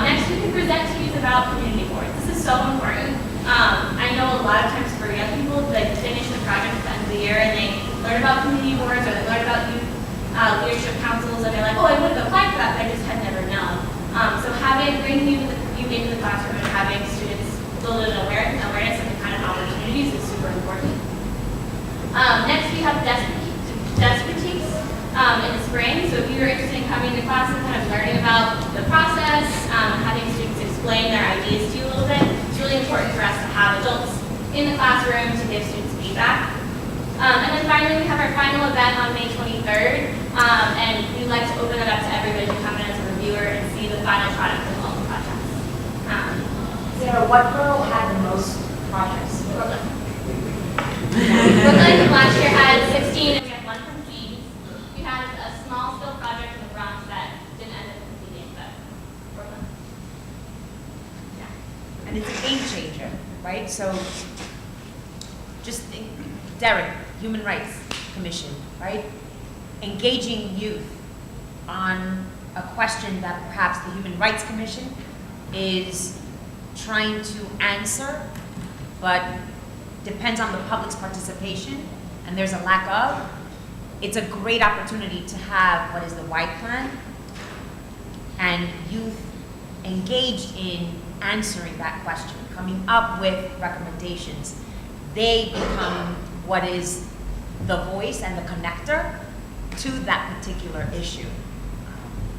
Next, we can present to you about community boards. This is so important. I know a lot of times for young people, they finish the project at the end of the year and they learn about community boards or they learn about youth leadership councils and they're like, oh, I would have applied for that, but I just had never known. So bringing you into the classroom and having students build an awareness of the kind of opportunities is super important. Next, we have desk critiques in the spring. So if you're interested in coming to class and kind of learning about the process, having students explain their ideas to you a little bit, it's really important for us to have adults in the classroom to give students feedback. And then finally, we have our final event on May 23rd, and we'd like to open it up to everybody to come in as a reviewer and see the final product of all the projects. Sarah, what borough had the most projects? Brooklyn. Brooklyn last year had 16, and we had one from Queens. We had a small scale project in the Bronx that didn't end up completing, but Brooklyn. Yeah. And it's a game changer, right? So just think, Derek, Human Rights Commission, right? Engaging youth on a question that perhaps the Human Rights Commission is trying to answer, but depends on the public's participation, and there's a lack of. It's a great opportunity to have what is the wide plan, and youth engaged in answering that question, coming up with recommendations. They become what is the voice and the connector to that particular issue.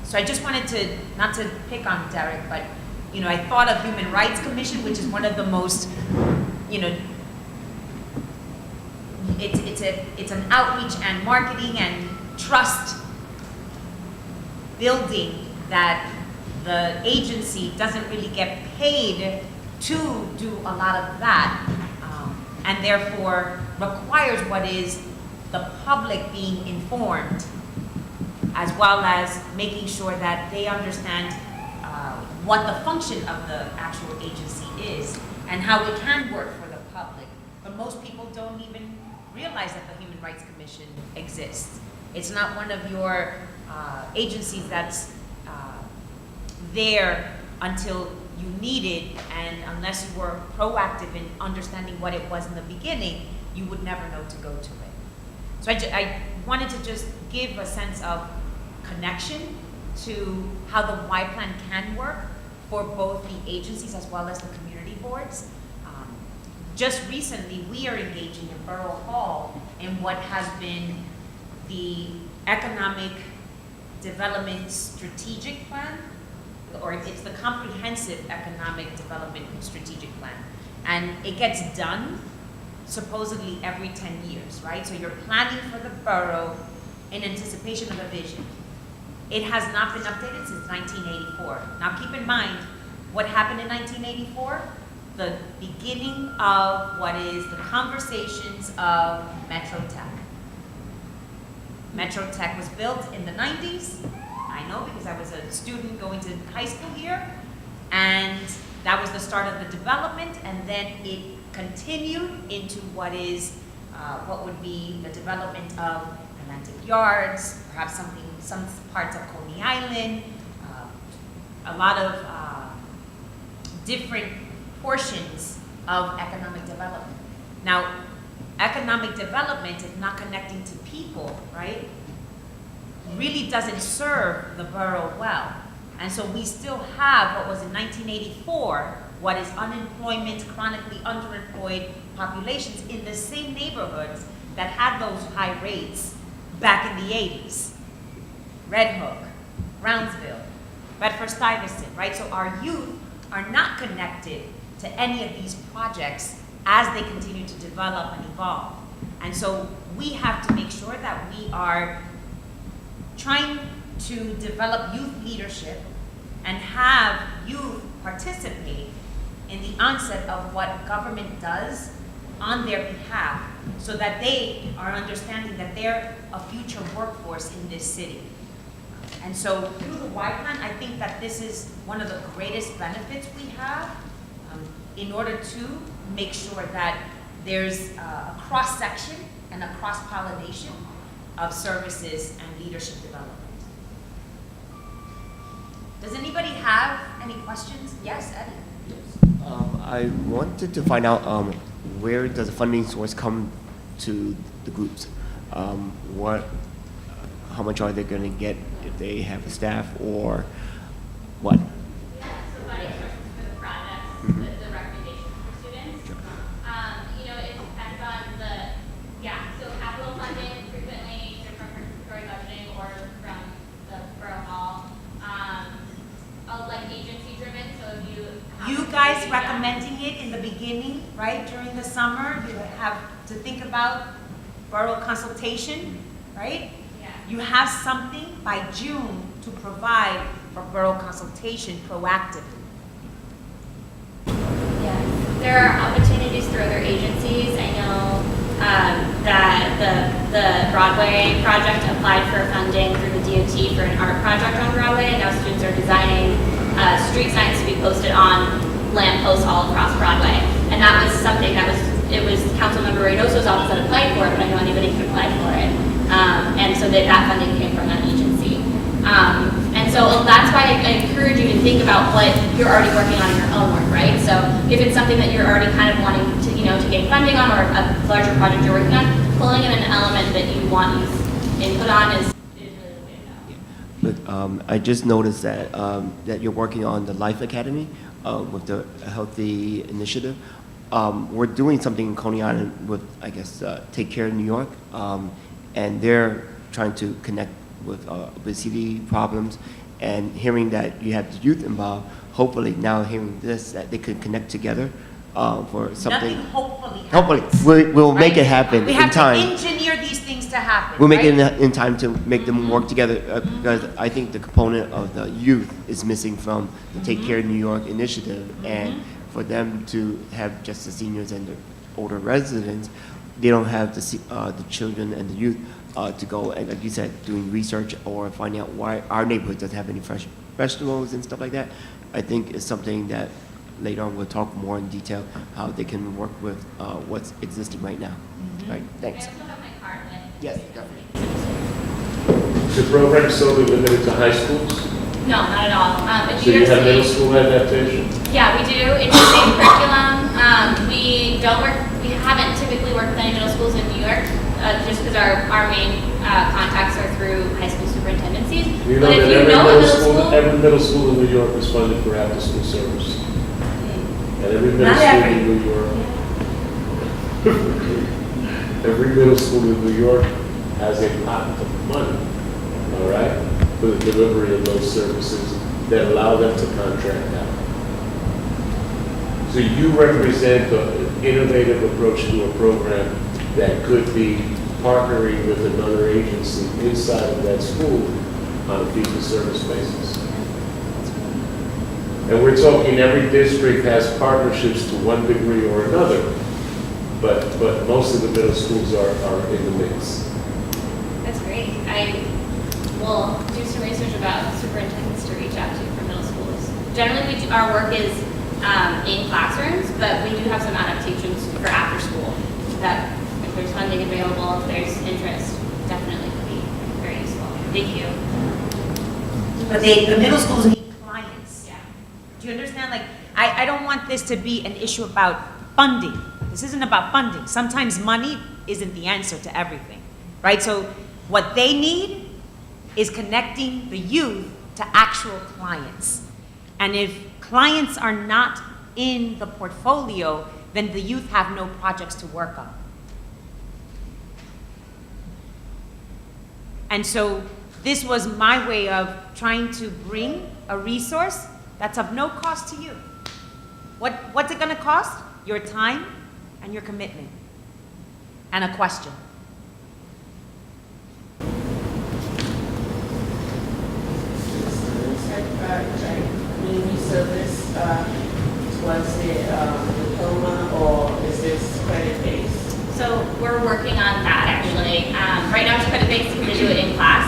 So I just wanted to, not to pick on Derek, but you know, I thought of Human Rights Commission, which is one of the most, you know, it's an outreach and marketing and trust building that the agency doesn't really get paid to do a lot of that, and therefore requires what is the public being informed, as well as making sure that they understand what the function of the actual agency is and how it can work for the public. But most people don't even realize that the Human Rights Commission exists. It's not one of your agencies that's there until you need it, and unless you were proactive in understanding what it was in the beginning, you would never know to go to it. So I wanted to just give a sense of connection to how the Y plan can work for both the agencies as well as the community boards. Just recently, we are engaging in Borough Hall in what has been the Economic Development Strategic Plan, or it's the Comprehensive Economic Development Strategic Plan. And it gets done supposedly every 10 years, right? So you're planning for the borough in anticipation of a vision. It has not been updated since 1984. Now keep in mind, what happened in 1984? The beginning of what is the conversations of Metro Tech. Metro Tech was built in the 90s. I know because I was a student going to high school here, and that was the start of the development, and then it continued into what what would be the development of Atlantic Yards, perhaps some parts of Coney Island, a lot of different portions of economic development. Now, economic development, if not connecting to people, right, really doesn't serve the borough well. And so we still have what was in 1984, what is unemployment, chronically underemployed populations in the same neighborhoods that had those high rates back in the 80s. Red Hook, Brownsville, Bedford-Stuyvesant, right? So our youth are not connected to any of these projects as they continue to develop and evolve. And so we have to make sure that we are trying to develop youth leadership and have youth participate in the onset of what government does on their behalf so that they are understanding that they're a future workforce in this city. And so through the Y plan, I think that this is one of the greatest benefits we have in order to make sure that there's a cross-section and a cross-pollination of services and leadership development. Does anybody have any questions? Yes, Eddie? I wanted to find out where does the funding source come to the groups? How much are they going to get if they have a staff or what? Yeah, so funding sources for the projects, the recommendations for students. You know, it depends on so capital funding frequently either from participatory budgeting or from the Borough Hall. Like agency driven, so if You guys recommending it in the beginning, right, during the summer, you have to think about borough consultation, right? Yeah. You have something by June to provide for borough consultation proactively. Yes, there are opportunities through other agencies. I know that the Broadway project applied for funding through the DOT for an art project on Broadway, and now students are designing street signs to be posted on lamp posts all across Broadway. And that was something it was Councilmember Reynoso's office that applied for it, but I know anybody could apply for it. And so that funding came from that agency. And so that's why I encourage you to think about what you're already working on in your own work, right? So if it's something that you're already kind of wanting to, to gain funding on, or a larger project you're working on, pulling in an element that you want youth input on is really the way to go. But I just noticed that that you're working on the Life Academy with the Healthy Initiative. We're doing something in Coney Island with, I guess, Take Care New York, and they're trying to connect with obesity problems, and hearing that you have the youth involved, hopefully now hearing this, that they could connect together for something. Nothing hopefully Hopefully, happens, we'll make right? it happen We in have time. to engineer these things to happen. We'll make right? it in time to make them work together, because I think the component of the youth is missing from the Take Care New York initiative, and for them to have just the seniors and the older residents, they don't have the children and the youth to go and, like you said, doing research or finding out why our neighborhood doesn't have any fresh vegetables and stuff like that. I think is something that later on we'll talk more in detail how they can work with what's existing right now. Right? Thanks. I also have my card with. Yes, definitely. Is the program solely limited to high schools? No, not at all. In So New you York have middle City- school adaptation? Yeah, we do. It's the same curriculum. We haven't typically worked with any middle schools in New York, just because our main contacts are through high school superintendencies. You know But if that you every know a middle middle school, school, every middle school in New York is funded for after-school service. And every middle Not school every. in New York, every middle school in New York has a pot of money, all right, for the delivery of those services that allow them to contract out. So you represent the innovative approach to a program that could be partnering with another agency inside of that school on a fee-for-service basis. And we're talking every district has partnerships to one degree or another, but most of the middle schools are in the mix. that's great. I will do some research about superintendents to reach out to for middle schools. Generally, our work is in classrooms, but we do have some adaptations for after school. That if there's funding available, if there's interest, definitely could be very useful. Thank you. But the middle schools need clients. Yeah. Do you understand? Like, I don't want this to be an issue about funding. This isn't about funding. Sometimes money isn't the answer to everything, right? So what they need is connecting the youth to actual clients. And if clients are not in the portfolio, then the youth have no projects to work on. And so this was my way of trying to bring a resource that's of no cost to you. What's it gonna cost? Your time and your commitment. And a question. Community service, was it diploma or is this credit based? So we're working on that actually. Right now it's credit-based, so they do it in class,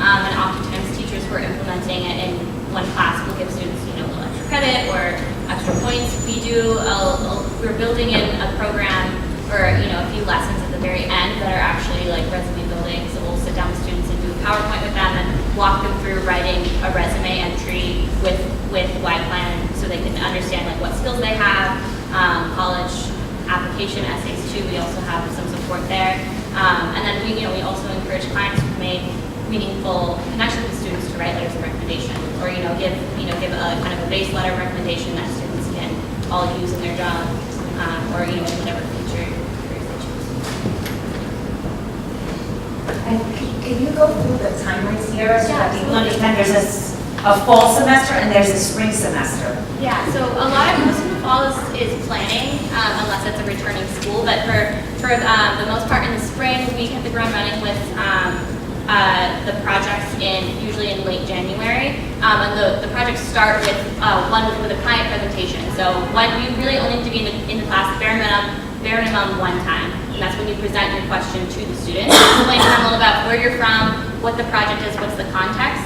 and oftentimes teachers who are implementing it in one class will give students, a little extra credit or extra points. We're building in a program for, a few lessons at the very end that are actually like resume building. So we'll sit down with students and do a PowerPoint with them and walk them through writing a resume entry with Y-Plan so they can understand like what skills they have, college application essays too. We also have some support there. And then we also encourage clients who make meaningful connections with students to write letters of recommendation, or give a kind of a base letter of recommendation that students can all use in their job, or in whatever future careers they choose. And can you go through the timelines here so that people understand there's a fall semester and there's a spring semester? Yeah, so most of the fall is planning, unless it's a returning school, but for the most part in the spring, we hit the ground running with the projects usually in late January, and the projects start with with a client presentation. So you really only need to be in the class bare minimum one time, and that's when you present your question to the students. Explain to them a little about where you're from, what the project is, what's the context.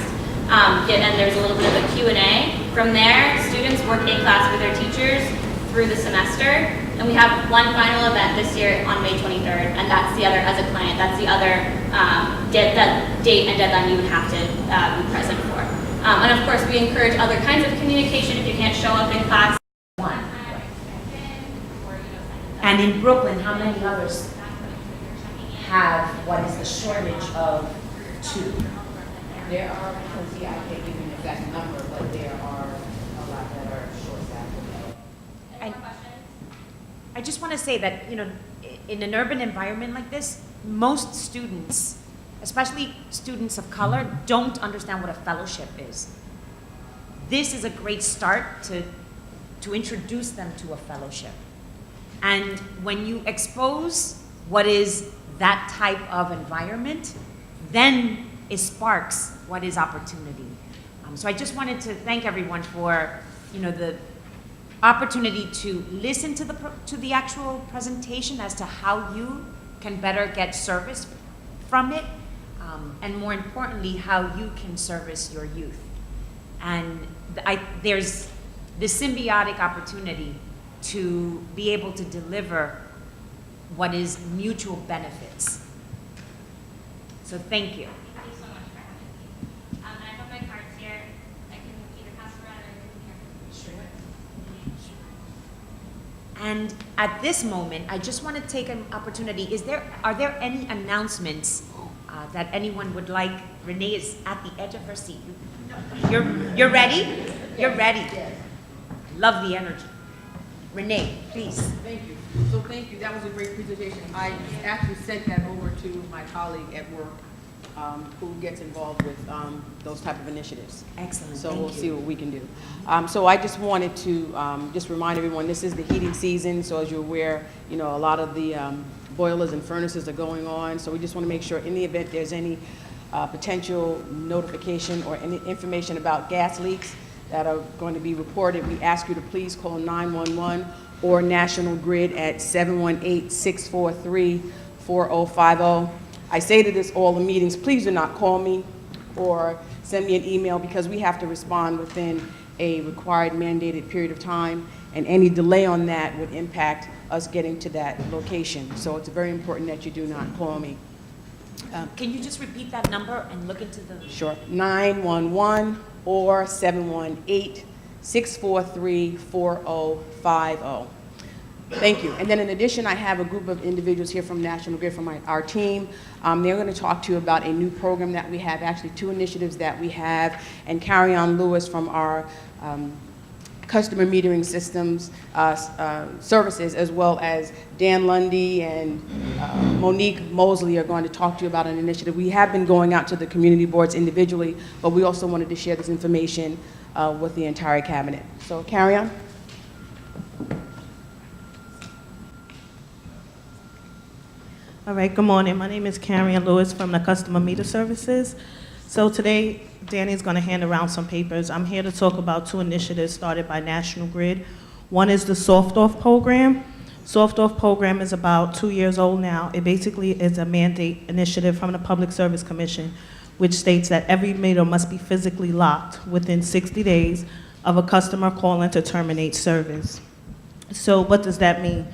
And there's a little bit of a Q&A. From there, students work in class with their teachers through the semester, and we have one final event this year on May 23rd, and that's the other, as a client, that's the other date and deadline you would have to be present for. And of course, we encourage other kinds of communication if you can't show up in class. And in Brooklyn, how many others have what is the shortage of 2? There are, I can't give you an exact number, but there are a lot that are short-staffed. I just want to say that, in an urban environment like this, most students, especially students of color, don't understand what a fellowship is. This is a great start to introduce them to a fellowship. And when you expose what is that type of environment, then it sparks what is opportunity. So I just wanted to thank everyone for, the opportunity to listen to the actual presentation as to how you can better get service from it, and more importantly, how you can service your youth. And there's this symbiotic opportunity to be able to deliver what is mutual benefits. So thank you. Thank you so much for having me. And I have my cards here. I can either pass around or you can hear. Sure. And at this moment, I just want to take an opportunity. Are there any announcements that anyone would like? Renee is at the edge of her seat. You're ready? You're ready. Yes. Love the energy. Renee, please. Thank you. So thank you. That was a great presentation. I actually sent that over to my colleague at work, who gets involved with those type of initiatives. Excellent. So Thank we'll you. see what we can do. So I just wanted to just remind everyone, this is the heating season. So as you're aware, a lot of the boilers and furnaces are going on. So we just want to make sure in the event there's any potential notification or any information about gas leaks that are going to be reported, we ask you to please call 911 or National Grid at 718-643-4050. I say to this all the meetings, please do not call me or send me an email, because we have to respond within a required mandated period of time, and any delay on that would impact us getting to that location. So it's very important that you do not call me. Can you just repeat that number and look into the... Sure. 911 or 718-643-4050. Thank you. And then in addition, I have a group of individuals here from National Grid, from our team. They're going to talk to you about a new program that we have, actually 2 initiatives that we have, and Carrie Ann Lewis from our customer metering systems services, as well as Dan Lundy and Monique Mosley are going to talk to you about an initiative. We have been going out to the community boards individually, but we also wanted to share this information with the entire cabinet. So carry on. All right, good morning. My name is Carrie Ann Lewis from the Customer Meter Services. So today, Danny is going to hand around some papers. I'm here to talk about 2 initiatives started by National Grid. One is the Soft Off program, Soft-off program is about 2 years old now. It basically is a mandate initiative from the Public Service Commission, which states that every meter must be physically locked within 60 days of a customer calling to terminate service. So what does that mean?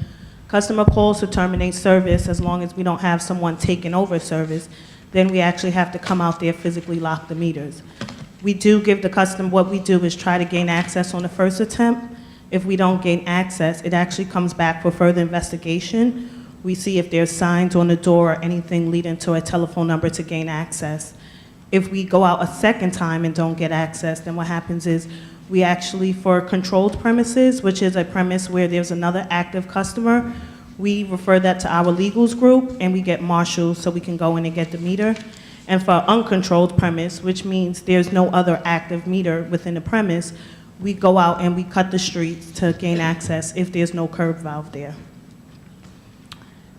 Customer calls to terminate service, as long as we don't have someone taking over service, then we actually have to come out there, physically lock the meters. We do give the customer, what we do is try to gain access on the first attempt. If we don't gain access, it actually comes back for further investigation. We see if there's signs on the door or anything leading to a telephone number to gain access. If we go out a second time and don't get access, then what happens is we actually, for controlled premises, which is a premise where there's another active customer, we refer that to our legals group and we get marshals so we can go in and get the meter. And for uncontrolled premise, which means there's no other active meter within the premise, we go out and we cut the streets to gain access if there's no curb valve there.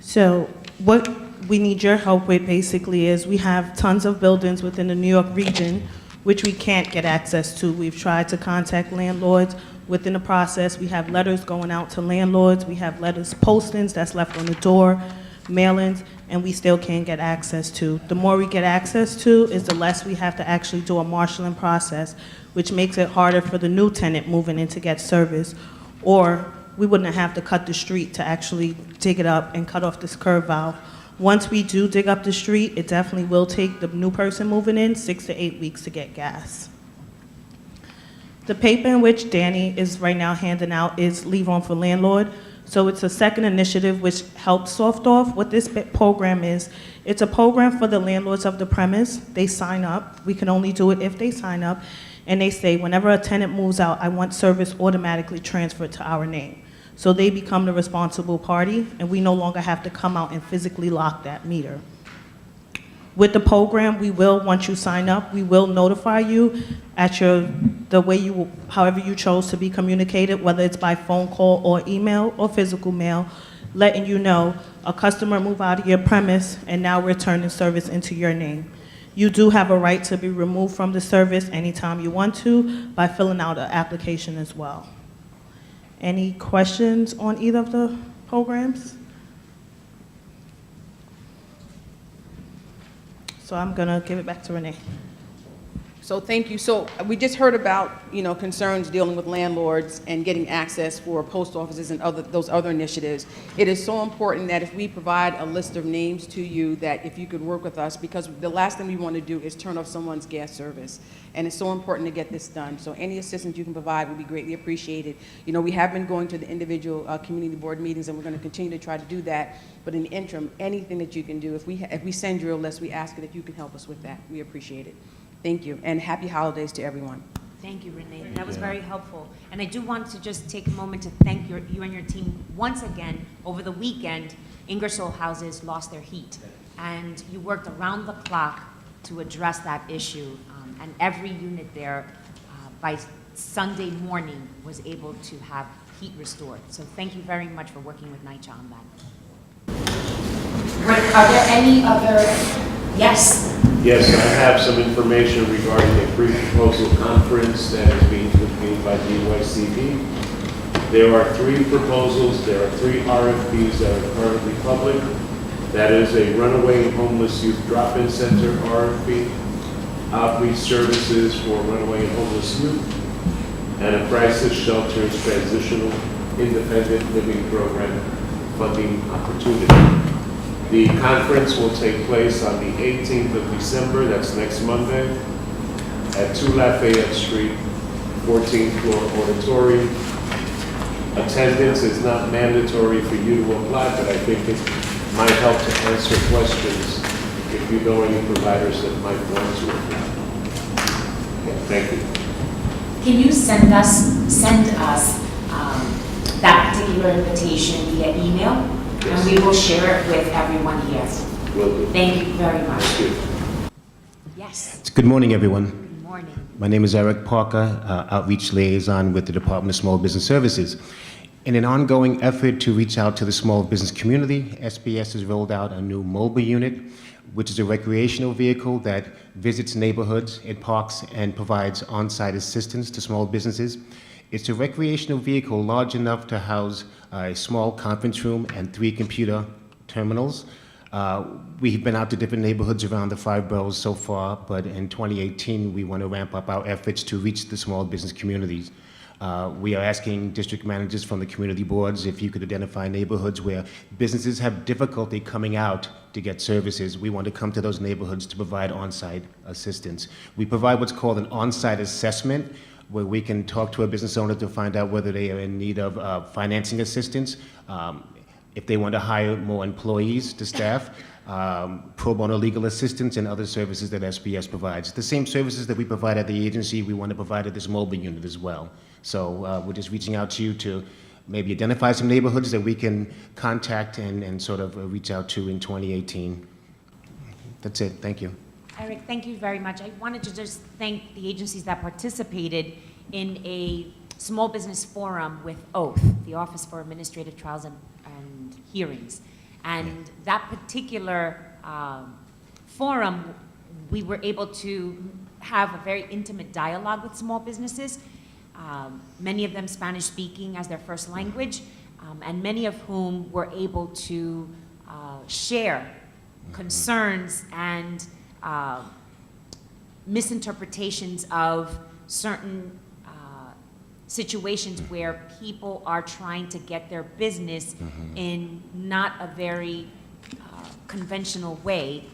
So what we need your help with basically is we have tons of buildings within the New York region which we can't get access to. We've tried to contact landlords. Within the process, we have letters going out to landlords. We have letters, postings that's left on the door, mailings, and we still can't get access to. The more we get access to is the less we have to actually do a marshaling process, which makes it harder for the new tenant moving in to get service, or we wouldn't have to cut the street to actually dig it up and cut off this curb valve. Once we do dig up the street, it definitely will take the new person moving in 6 to 8 weeks to get gas. The paper in which Danny is right now handing out is Leave On for Landlord. So it's a second initiative which helps soft off. What this program is, it's a program for the landlords of the premise. They sign up. We can only do it if they sign up. And they say, whenever a tenant moves out, I want service automatically transferred to our name. So they become the responsible party, and we no longer have to come out and physically lock that meter. With the program, we will, once you sign up, we will notify you at however you chose to be communicated, whether it's by phone call or email or physical mail, letting you know a customer moved out of your premise and now we're turning service into your name. You do have a right to be removed from the service anytime you want to by filling out an application as well. Any questions on either of the programs? So I'm gonna give it back to Renee. So thank you. So we just heard about, concerns dealing with landlords and getting access for post offices and those other initiatives. It is so important that if we provide a list of names to you, that if you could work with us, because the last thing we want to do is turn off someone's gas service. And it's so important to get this done. So any assistance you can provide would be greatly appreciated. We have been going to the individual community board meetings, and we're going to continue to try to do that. But in the interim, anything that you can do, if we send you a list, we ask it if you can help us with that. We appreciate it. Thank you, and happy holidays to everyone. Thank you, Renee. That was very helpful. And I do want to just take a moment to thank you and your team once again. Over the weekend, Ingersoll houses lost their heat, and you worked around the clock to address that issue. And every unit there, by Sunday morning, was able to have heat restored. So thank you very much for working with NYCHA on that. Are there any other? Yes. Yes, I have some information regarding a pre-proposal conference that is being convened by DYCP. There are 3 proposals, there are 3 RFPs that are currently public. That is a runaway and homeless youth drop-in center RFP, outreach services for runaway and homeless youth, and a crisis shelters transitional independent living program funding opportunity. The conference will take place on the 18th of December, that's next Monday, at 2 Lafayette Street, 14th floor auditorium. Attendance is not mandatory for you to apply, but I think it might help to answer questions if you know any providers that might want to apply. Okay, thank you. Can you send us that particular invitation via email? Yes. And we will share it with everyone here. Will do. Thank you very much. Thank you. Yes. Good morning, everyone. Good morning. My name is Eric Parker, Outreach Liaison with the Department of Small Business Services. In an ongoing effort to reach out to the small business community, SBS has rolled out a new mobile unit, which is a recreational vehicle that visits neighborhoods, it parks, and provides on-site assistance to small businesses. It's a recreational vehicle large enough to house a small conference room and 3 computer terminals. We've been out to different neighborhoods around the 5 boroughs so far, but in 2018, we want to ramp up our efforts to reach the small business communities. We are asking district managers from the community boards if you could identify neighborhoods where businesses have difficulty coming out to get services. We want to come to those neighborhoods to provide on-site assistance. We provide what's called an on-site assessment, where we can talk to a business owner to find out whether they are in need of financing assistance, if they want to hire more employees to staff, pro bono legal assistance, and other services that SBS provides. The same services that we provide at the agency, we want to provide at this mobile unit as well. So we're just reaching out to you to maybe identify some neighborhoods that we can contact and sort of reach out to in 2018. That's it. Thank you. Eric, thank you very much. I wanted to just thank the agencies that participated in a small business forum with OATH, the Office for Administrative Trials and Hearings. And that particular forum, we were able to have a very intimate dialogue with small businesses, many of them Spanish speaking as their first language, and many of whom were able to share concerns and misinterpretations of certain situations where people are trying to get their business in not a very conventional way.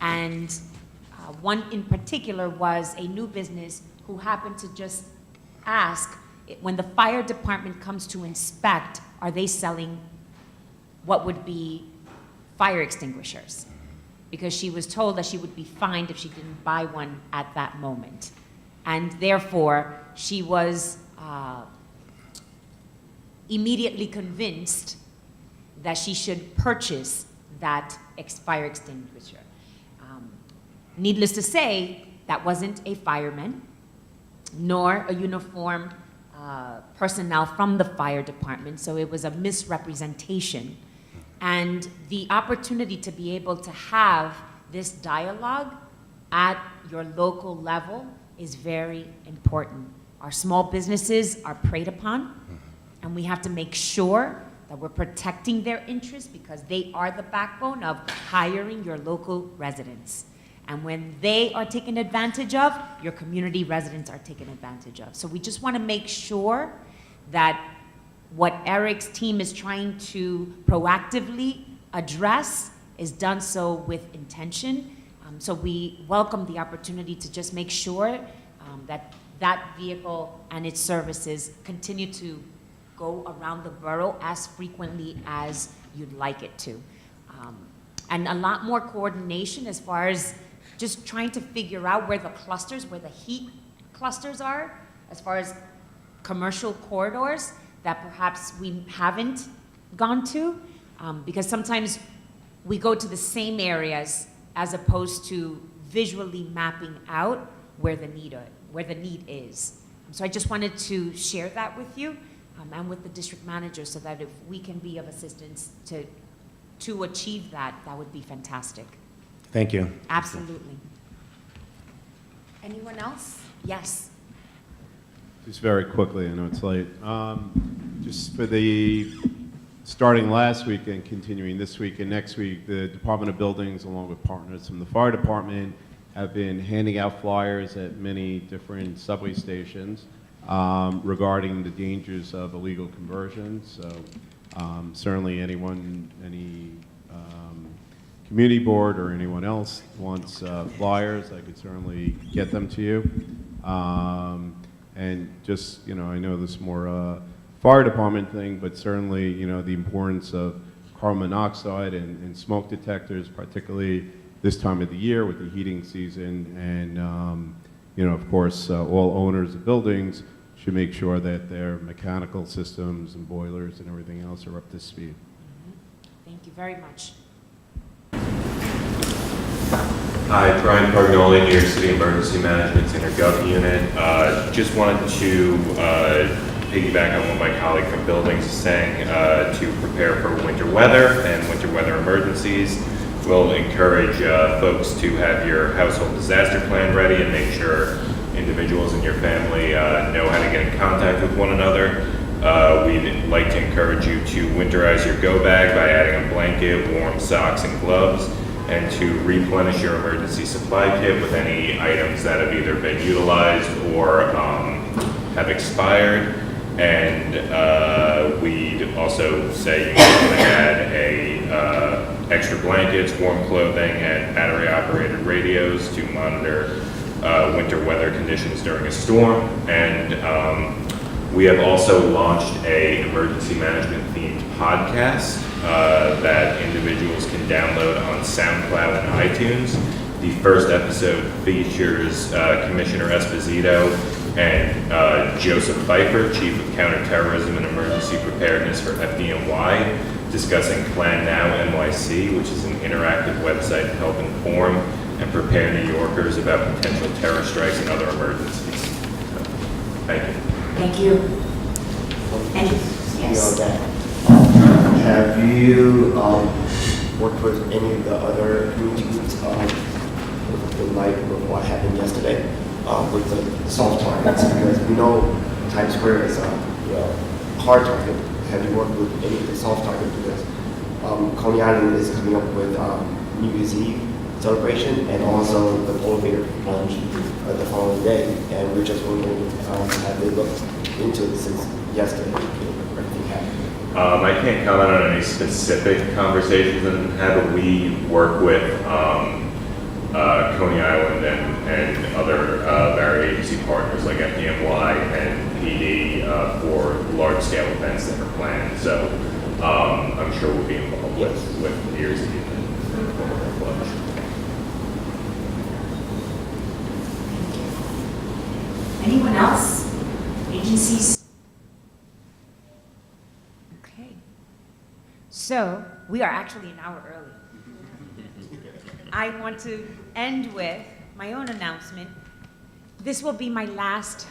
And one in particular was a new business who happened to just ask, when the fire department comes to inspect, are they selling what would be fire extinguishers? Because she was told that she would be fined if she didn't buy one at that moment. And therefore, she was immediately convinced that she should purchase that fire extinguisher. Needless to say, that wasn't a fireman, nor a uniformed personnel from the fire department, so it was a misrepresentation. And the opportunity to be able to have this dialogue at your local level is very important. Our small businesses are preyed upon, and we have to make sure that we're protecting their interests because they are the backbone of hiring your local residents. And when they are taken advantage of, your community residents are taken advantage of. So we just want to make sure that what Eric's team is trying to proactively address is done so with intention. So we welcome the opportunity to just make sure that that vehicle and its services continue to go around the borough as frequently as you'd like it to. And a lot more coordination as far as just trying to figure out where the clusters, where the heat clusters are, as far as commercial corridors that perhaps we haven't gone to, because sometimes we go to the same areas as opposed to visually mapping out where the need is. So I just wanted to share that with you and with the district manager so that if we can be of assistance to achieve that, that would be fantastic. Thank you. Absolutely. Anyone else? Yes. Just very quickly, I know it's late. Just for the, starting last week and continuing this week and next week, the Department of Buildings, along with partners from the fire department, have been handing out flyers at many different subway stations regarding the dangers of illegal conversions. So certainly anyone, any community board or anyone else wants flyers, I could certainly get them to you. And just, you know, I know this is more fire department thing, but certainly, you know, the importance of carbon monoxide and smoke detectors, particularly this time of the year with the heating season. And, you know, of course, all owners of buildings should make sure that their mechanical systems and boilers and everything else are up to speed. Thank you very much. Hi, Brian Pargnoli, New York City Emergency Management's Intergov Unit. Just wanted to piggyback on what my colleague from Buildings is saying to prepare for winter weather and winter weather emergencies. We'll encourage folks to have your household disaster plan ready and make sure in individuals in your family know how to get in contact with one another. We'd like to encourage you to winterize your go bag by adding a blanket, warm socks, and gloves, and to replenish your emergency supply kit with any items that have either been utilized or have expired. And we'd also say you might want to add extra blankets, warm clothing, and battery-operated radios to monitor winter weather conditions during a storm. And we have also launched a emergency management themed podcast that individuals can download on SoundCloud and iTunes. The first episode features Commissioner Esposito and Joseph Pfeiffer, Chief of Counterterrorism and Emergency Preparedness for FDNY, discussing Plan Now NYC, which is an interactive website to help inform and prepare New Yorkers about potential terror strikes and other emergencies. So, thank you. Thank you. And, yes. Have you worked with any of the other community groups in light of what happened yesterday with the soft targets? Because we know Times Square is a hard target. Have you worked with any of the soft targets? Because Coney Island is coming up with New Year's Eve celebration and also the elevator launch the following day, and we're just wondering have they looked into it since yesterday everything happened? I can't comment on any specific conversations that have been had, but we work with Coney Island and other various agency partners like FDNY and PD for large-scale events that are planned. So I'm sure we'll be involved with New Year's Eve and Flush. Anyone else? Agencies? Okay. So, we are actually an hour early. I want to end with my own announcement. This will be my last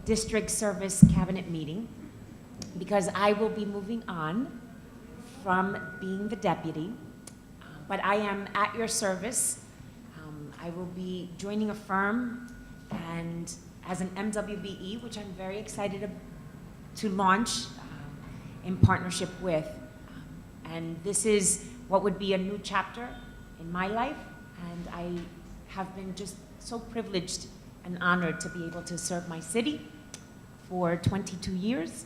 district service cabinet meeting because I will be moving on from being the deputy, but I am at your service. I will be joining a firm and as an MWBE, which I'm very excited to launch in partnership with. And this is what would be a new chapter in my life, and I have been just so privileged and honored to be able to serve my city for 22 years,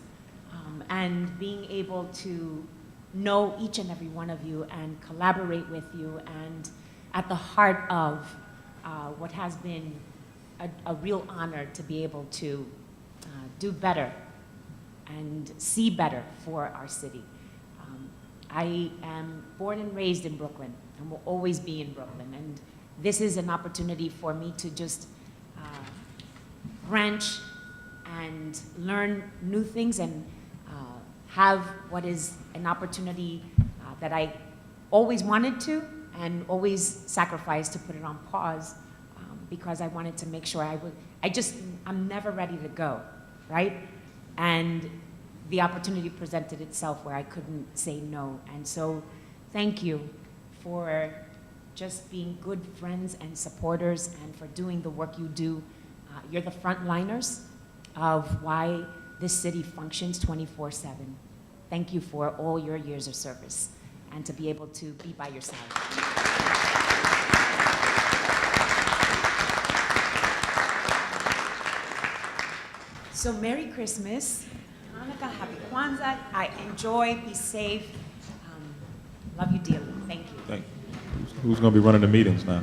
and being able to know each and every one of you and collaborate with you, and at the heart of what has been a real honor to be able to do better and see better for our city. I am born and raised in Brooklyn and will always be in Brooklyn, and this is an opportunity for me to just branch and learn new things and have what is an opportunity that I always wanted to and always sacrificed to put it on pause. Because I wanted to make sure I'm never ready to go, right? And the opportunity presented itself where I couldn't say no. And so thank you for just being good friends and supporters and for doing the work you do. You're the frontliners of why this city functions 24/7. Thank you for all your years of service and to be able to be by your side. So Merry Christmas, Hanukkah, Happy Kwanzaa. Enjoy, be safe. Love you dearly. Thank you. Who's going to be running the meetings now?